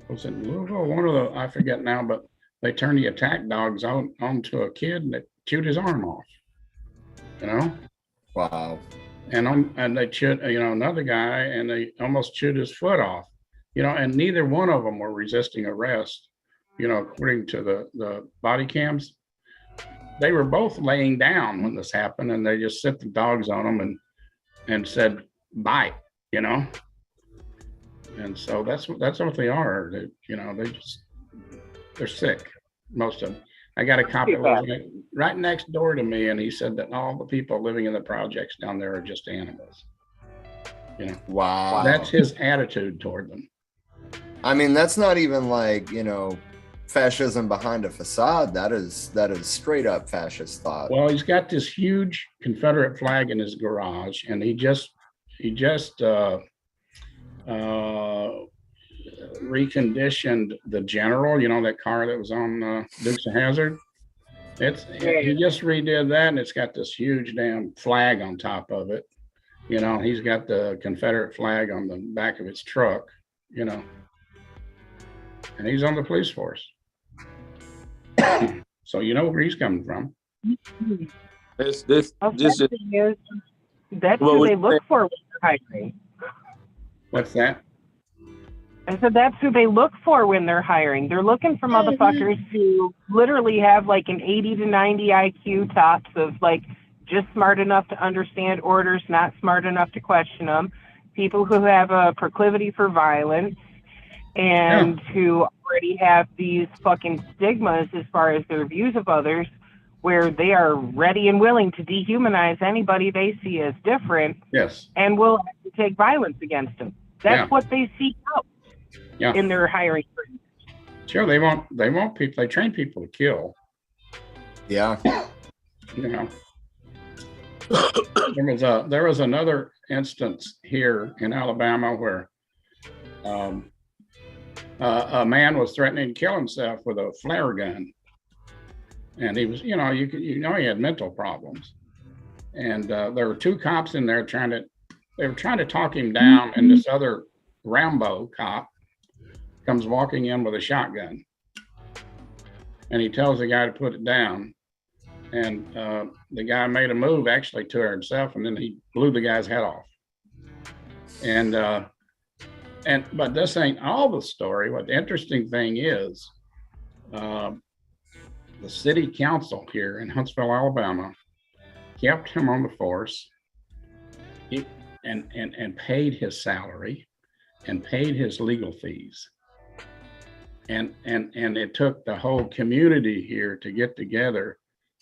was it Louisville? One of the, I forget now, but they turned the attack dogs onto a kid and they chewed his arm off, you know? Wow. And they chewed, you know, another guy and they almost chewed his foot off, you know, and neither one of them were resisting arrest, you know, according to the body cams. They were both laying down when this happened and they just set the dogs on them and said, bite, you know? And so that's what they are. They, you know, they're sick, most of them. I got a cop that was right next door to me, and he said that all the people living in the projects down there are just animals. You know, Wow. that's his attitude toward them. I mean, that's not even like, you know, fascism behind a facade. That is straight up fascist thought. Well, he's got this huge Confederate flag in his garage, and he just reconditioned the General, you know, that car that was on Dukes of Hazzard. He just redid that, and it's got this huge damn flag on top of it. You know, he's got the Confederate flag on the back of his truck, you know, and he's on the police force. So you know where he's coming from. This That's who they look for when they're hiring. What's that? I said that's who they look for when they're hiring. They're looking for motherfuckers who literally have like an 80 to 90 IQ tops of like just smart enough to understand orders, not smart enough to question them. People who have a proclivity for violence and who already have these fucking stigmas as far as their views of others, where they are ready and willing to dehumanize anybody they see as different. Yes. And will have to take violence against them. That's what they seek out in their hiring. Sure, they want people. They train people to kill. Yeah. You know, there was another instance here in Alabama where a man was threatening to kill himself with a flare gun, and he was, you know, he had mental problems, and there were two cops in there they were trying to talk him down, and this other Rambo cop comes walking in with a shotgun, and he tells the guy to put it down, and the guy made a move actually to himself, and then he blew the guy's head off. But this ain't all the story. What the interesting thing is, the city council here in Huntsville, Alabama, kept him on the force, and paid his salary, and paid his legal fees. And it took the whole community here to get together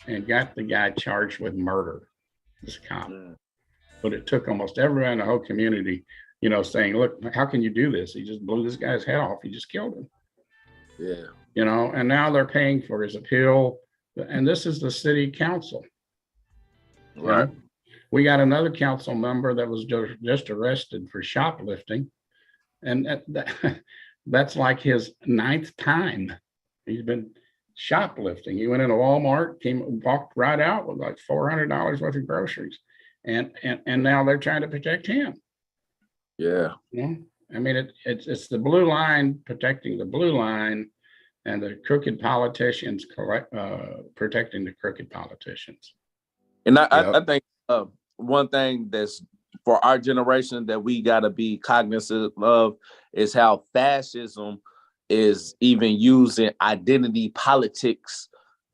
and got the guy charged with murder, this cop. But it took almost everyone in the whole community, you know, saying, look, how can you do this? He just blew this guy's head off. He just killed him. Yeah. You know, and now they're paying for his appeal. And this is the city council. Right. You know? We got another council member that was just arrested for shoplifting. And that's like his 9th time. He's been shoplifting. He went into Walmart, walked right out with like $400 worth of groceries. And now they're trying to protect him. Yeah. You know? I mean, it's the blue line protecting the blue line, and the crooked politicians protecting the crooked politicians. And I think one thing that's for our generation that we got to be cognizant of is how fascism is even using identity politics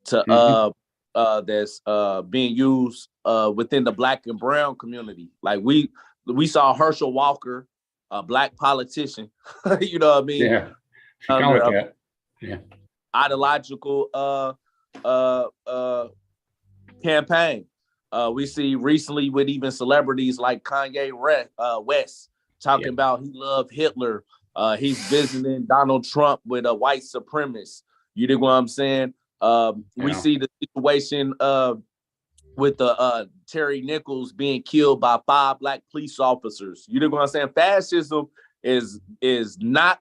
to that's being used within the Black and brown community. Like we saw Herschel Walker, a Black politician, you know what I mean? Yeah, call it that. Yeah, ideological campaign. We see recently with even celebrities like Kanye West talking about he loved Hitler. He's visiting Donald Trump with a white supremacist. You dig what I'm saying? We see the situation with the Terry Nichols being killed by 5 black police officers. You dig what I'm saying? Fascism is not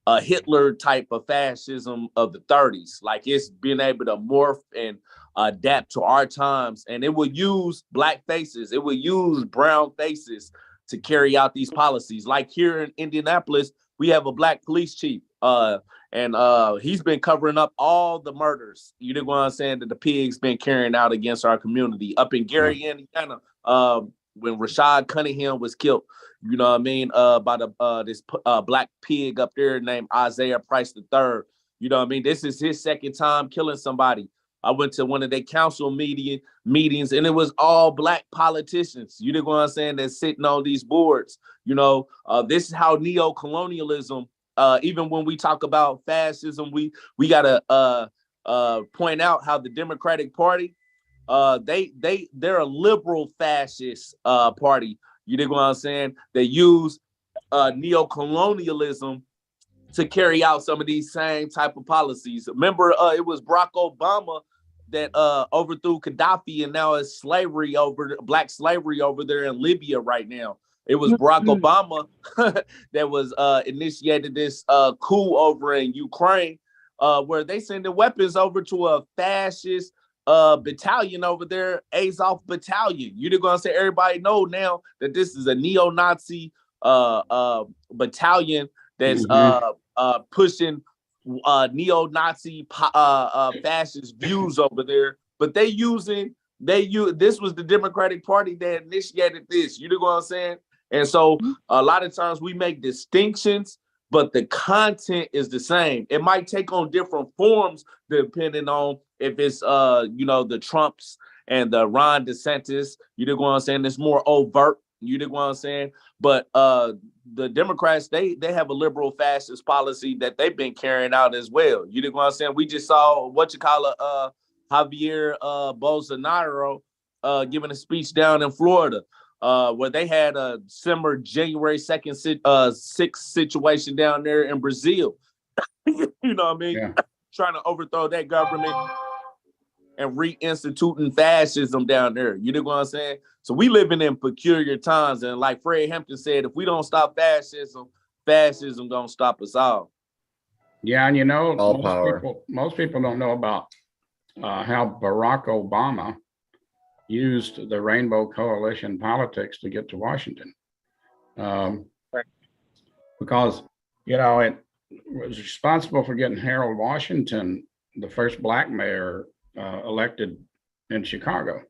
a Hitler type of fascism of the 30s. Like, it's been able to morph and adapt to our times, and it will use black faces, it will use brown faces to carry out these policies. Like here in Indianapolis, we have a black police chief, and he's been covering up all the murders, you know what I'm saying, that the pigs been carrying out against our community. Up in Gary, Indiana, when Rashad Cunningham was killed, you know what I mean, by the this black pig up there named Isaiah Price III. You know what I mean? This is his second time killing somebody. I went to one of their council meetings, and it was all black politicians. You know what I'm saying? That's sitting on these boards. You know, this is how neo-colonialism. Even when we talk about fascism, we gotta point out how the Democratic Party, they're a liberal fascist party. You know what I'm saying? They use neo-colonialism to carry out some of these same type of policies. Remember, it was Barack Obama that overthrew Gaddafi, and now it's black slavery over there in Libya right now. It was Barack Obama that was initiated this coup over in Ukraine, where they sending weapons over to a fascist battalion over there, Azov battalion. You're gonna say everybody know now that this is a neo-Nazi battalion that's pushing neo-Nazi fascist views over there. But this was the Democratic Party that initiated this. You know what I'm saying? And so a lot of times we make distinctions, but the content is the same. It might take on different forms depending on if it's the Trumps and the Ron DeSantis. You know what I'm saying? It's more overt. You know what I'm saying? But the Democrats, they have a liberal fascist policy that they've been carrying out as well. You know what I'm saying? We just saw Javier Bolsonaro giving a speech down in Florida, where they had a similar January 2nd 6th situation down there in Brazil. You know what I mean? Yeah. Trying to overthrow that government and reinstituting fascism down there. You know what I'm saying? So we living in peculiar times, and like Fred Hampton said, if we don't stop fascism gonna stop us all. Yeah, and most people don't know about how Barack Obama used the Rainbow Coalition politics to get to Washington, because it was responsible for getting Harold Washington, the first black mayor, elected in Chicago,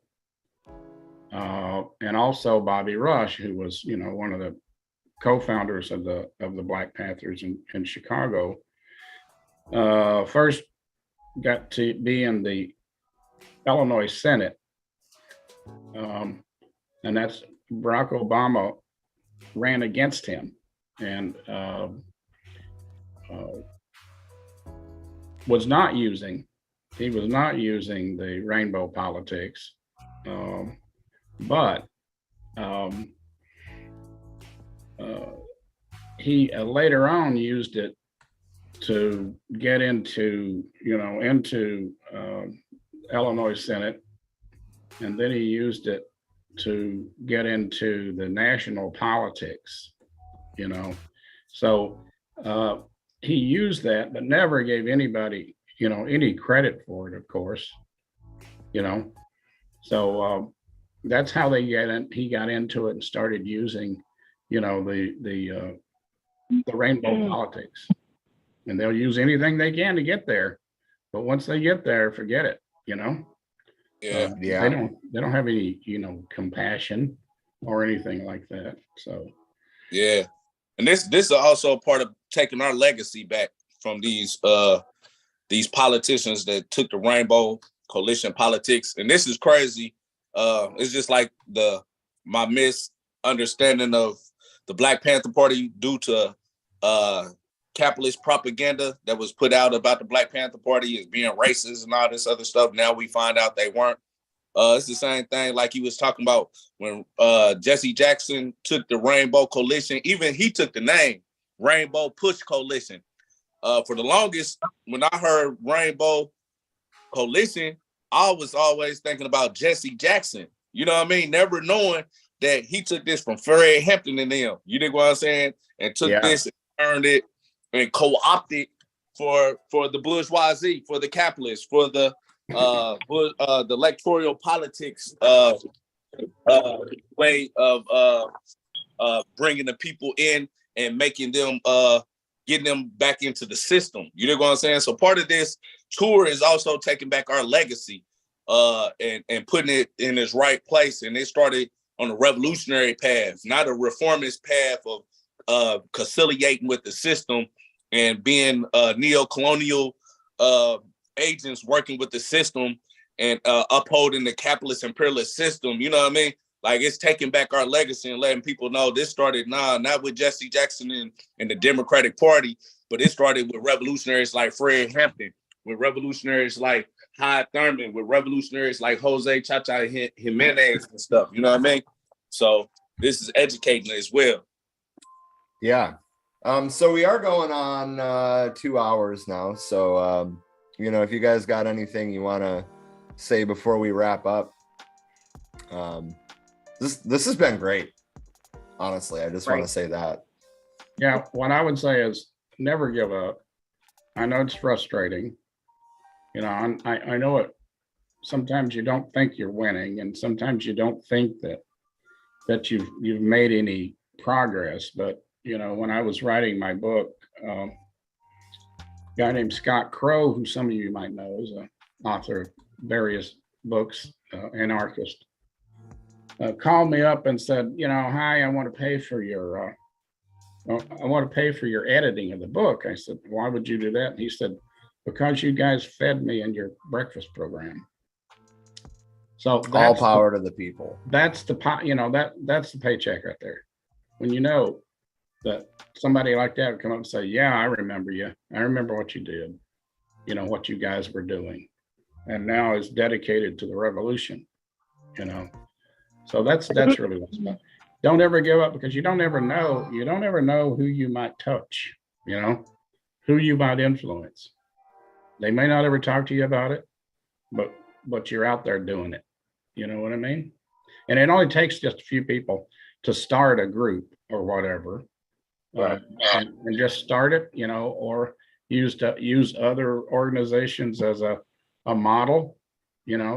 and also Bobby Rush, who was one of the co-founders of the Black Panthers in Chicago. First got to be in the Illinois Senate, and that's Barack Obama ran against him and was not using the rainbow politics, but he later on used it to get into Illinois Senate, and then he used it to get into the national politics, So he used that, but never gave anybody, any credit for it, of course, So that's how he got into it and started using, the rainbow politics. And they'll use anything they can to get there, but once they get there, forget it. Yeah. They don't have any, compassion or anything like that. So. Yeah, and this is also part of taking our legacy back from these politicians that took the Rainbow Coalition politics. And this is crazy. It's just like my misunderstanding of the Black Panther Party due to capitalist propaganda that was put out about the Black Panther Party as being racist and all this other stuff. Now we find out they weren't. It's the same thing like he was talking about when Jesse Jackson took the Rainbow Coalition. Even he took the name Rainbow Push Coalition. For the longest, when I heard Rainbow Coalition, I was always thinking about Jesse Jackson. You know what I mean? Never knowing that he took this from Fred Hampton and them. You dig what I'm saying? And took this and earned it and co-opted for the bourgeoisie, for the capitalists, for the electoral politics way of bringing the people in and making them getting them back into the system. You know what I'm saying? So part of this tour is also taking back our legacy and putting it in its right place. And it started on a revolutionary path, not a reformist path of conciliating with the system and being neo-colonial agents working with the system and upholding the capitalist imperialist system. You know what I mean? Like, it's taking back our legacy and letting people know this started not with Jesse Jackson and the Democratic Party, but it started with revolutionaries like Fred Hampton, with revolutionaries like Hy Thurman, with revolutionaries like Jose Chacha Jimenez and stuff. You know what I mean? So this is educating as well. Yeah. So we are going on 2 hours now. So, if you guys got anything you want to say before we wrap up, this has been great. Honestly, I just want to say that. Yeah, what I would say is never give up. I know it's frustrating. I know it. Sometimes you don't think you're winning, and sometimes you don't think that you've made any progress. But when I was writing my book, a guy named Scott Crow, who some of you might know, is an author of various books, anarchist, called me up and said, "Hi, I want to pay for your editing of the book." I said, "Why would you do that?" And he said, "Because you guys fed me in your breakfast program." So all power to the people. That's the that's the paycheck right there. When you know that somebody like that would come up and say, "Yeah, I remember you. I remember what you did. What you guys were doing, and now is dedicated to the revolution." So that's really what's about. Don't ever give up, because you don't ever know who you might touch, who you might influence. They may not ever talk to you about it, but you're out there doing it. You know what I mean? And it only takes just a few people to start a group or whatever, Right. and just start it, or use other organizations as a model,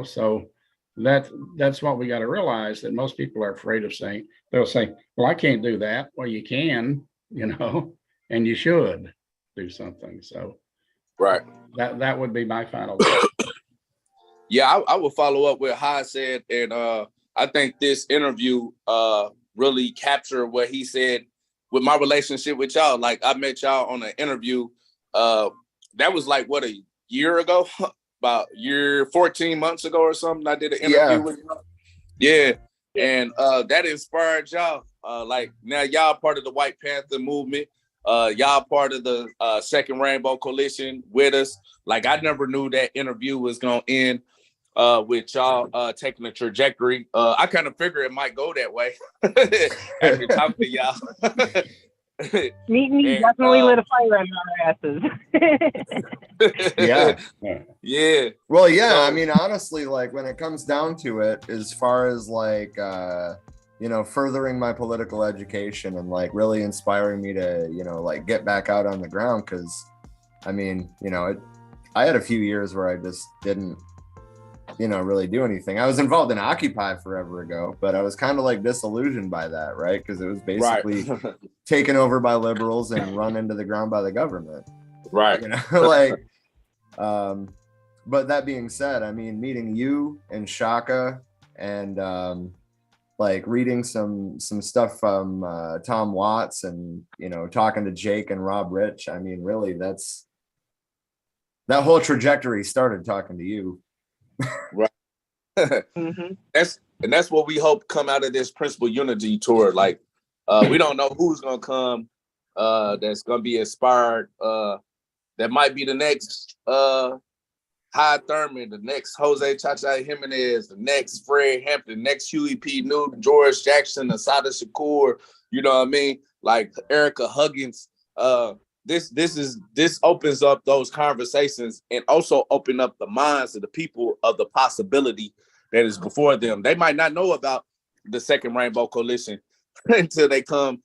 so that's what we got to realize, that most people are afraid of saying. They'll say, "Well, I can't do that." Well, you can, and you should do something. So Right. That would be my final thought. Yeah, I will follow up with Hy said, and I think this interview really captured what he said with my relationship with y'all. Like, I met y'all on an interview that was like a year ago, about 14 months ago or something. I did an interview with y'all. Yeah, and that inspired y'all. Like, now y'all part of the White Panther movement. Y'all part of the Second Rainbow Coalition with us. Like, I never knew that interview was gonna end with y'all taking a trajectory. I kind of figured it might go that way after talking to y'all. Meeting you definitely lit a fire on our asses. Yeah. Well, yeah. So, I mean, honestly, like, when it comes down to it, as far as like furthering my political education and like really inspiring me to like get back out on the ground, because I mean, I had a few years where I just didn't really do anything. I was involved in Occupy forever ago, but I was kind of like disillusioned by that, right? Because it was basically taken over by liberals and run into the ground by the government, right? Like, but that being said, I mean, meeting you and Shaka and like reading some stuff from Tom Watts and talking to Jake and Rob Rich, I mean, really, that whole trajectory started talking to you. Right. Mm-hmm. That's what we hope come out of this Principal Unity tour. Like, we don't know who's gonna come that's gonna be inspired. That might be the next Hy Thurman, the next Jose Chacha Jimenez, the next Fred Hampton, next Huey P. Newton, George Jackson, Asada Shakur, you know what I mean? Like Erica Huggins. This opens up those conversations and also open up the minds of the people of the possibility that is before them. They might not know about the Second Rainbow Coalition until they come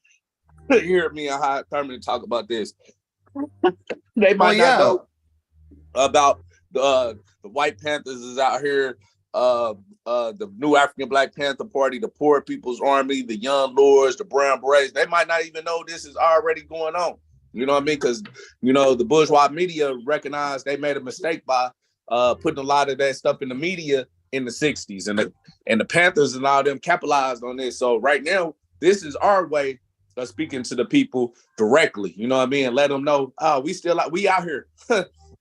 hear me and Hy Thurman talk about this. They might not know about the White Panthers is out here, the new Afrikan Black Panther Party, the Poor People's Army, the Young Lords, the Brown Berets. They might not even know this is already going on. You know what I mean? Because, you know, the bourgeois media recognized they made a mistake by putting a lot of that stuff in the media in the 60s. And the Panthers and all them capitalized on this. So right now, this is our way of speaking to the people directly. You know what I mean? And let them know, we out here.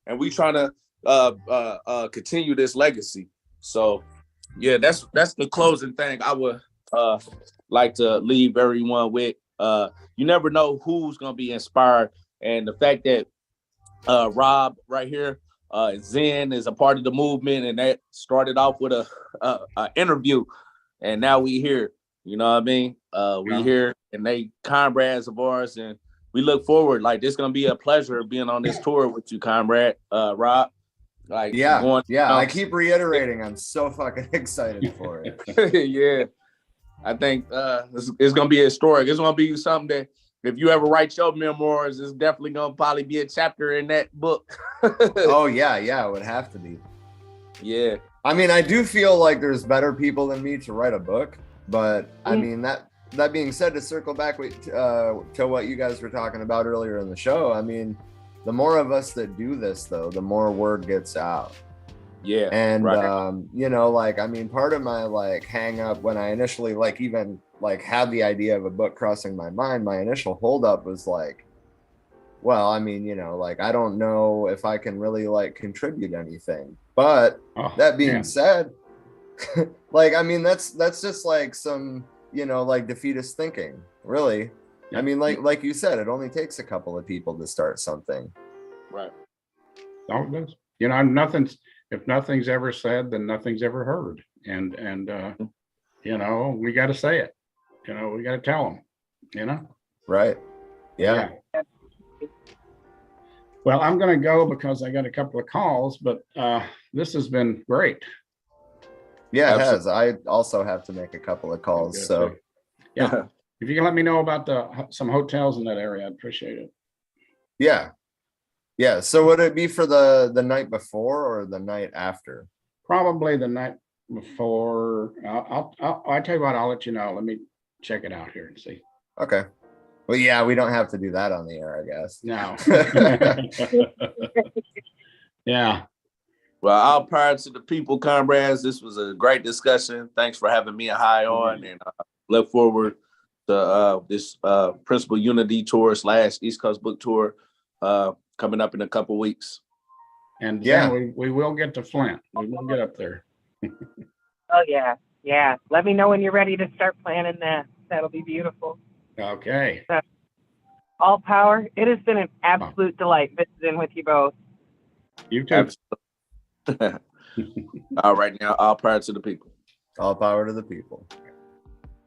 And we trying to continue this legacy. So, yeah, that's the closing thing I would like to leave everyone with. You never know who's gonna be inspired, and the fact that Rob right here, Zen is a part of the movement, and that started off with a interview, and now we here. You know what I mean? We here, and they comrades of ours, and we look forward. Like, this gonna be a pleasure being on this tour with you, comrade Rob. Like, I keep reiterating, I'm so fucking excited for it. Yeah. I think it's gonna be historic. It's gonna be something that if you ever write your memoirs, it's definitely gonna probably be a chapter in that book. Oh yeah, it would have to be. Yeah. I mean, I do feel like there's better people than me to write a book, but I mean that being said, to circle back to what you guys were talking about earlier in the show, I mean, the more of us that do this, though, the more word gets out. Yeah. And you know, like, I mean, part of my like hang up when I initially like even like had the idea of a book crossing my mind, my initial holdup was like, well, I mean, you know, like, I don't know if I can really like contribute anything. But that being said, like, I mean, that's just like some, you know, like defeatist thinking, really. I mean, like you said, it only takes a couple of people to start something. Right. Don't it does. You know, if nothing's ever said, then nothing's ever heard. And you know, we got to say it. You know, we got to tell them. You know. Right. Yeah. Well, I'm going to go because I got a couple of calls, but this has been great. Yeah, it has. I also have to make a couple of calls. So, yeah, if you can let me know about some hotels in that area, I'd appreciate it. Yeah. So would it be for the night before or the night after? Probably the night before. I tell you what, I'll let you know. Let me check it out here and see. Okay. Well, yeah, we don't have to do that on the air, I guess. No. Yeah. Well, all prior to the people, comrades, this was a great discussion. Thanks for having me and Hy on, and look forward to this Principal Unity Tour / East Coast Book Tour coming up in a couple weeks. And then we will get to Flint. We will get up there. Oh yeah. Let me know when you're ready to start planning that. That'll be beautiful. Okay. All power. It has been an absolute delight visiting with you both. You too. All right, now, all power to the people. All power to the people.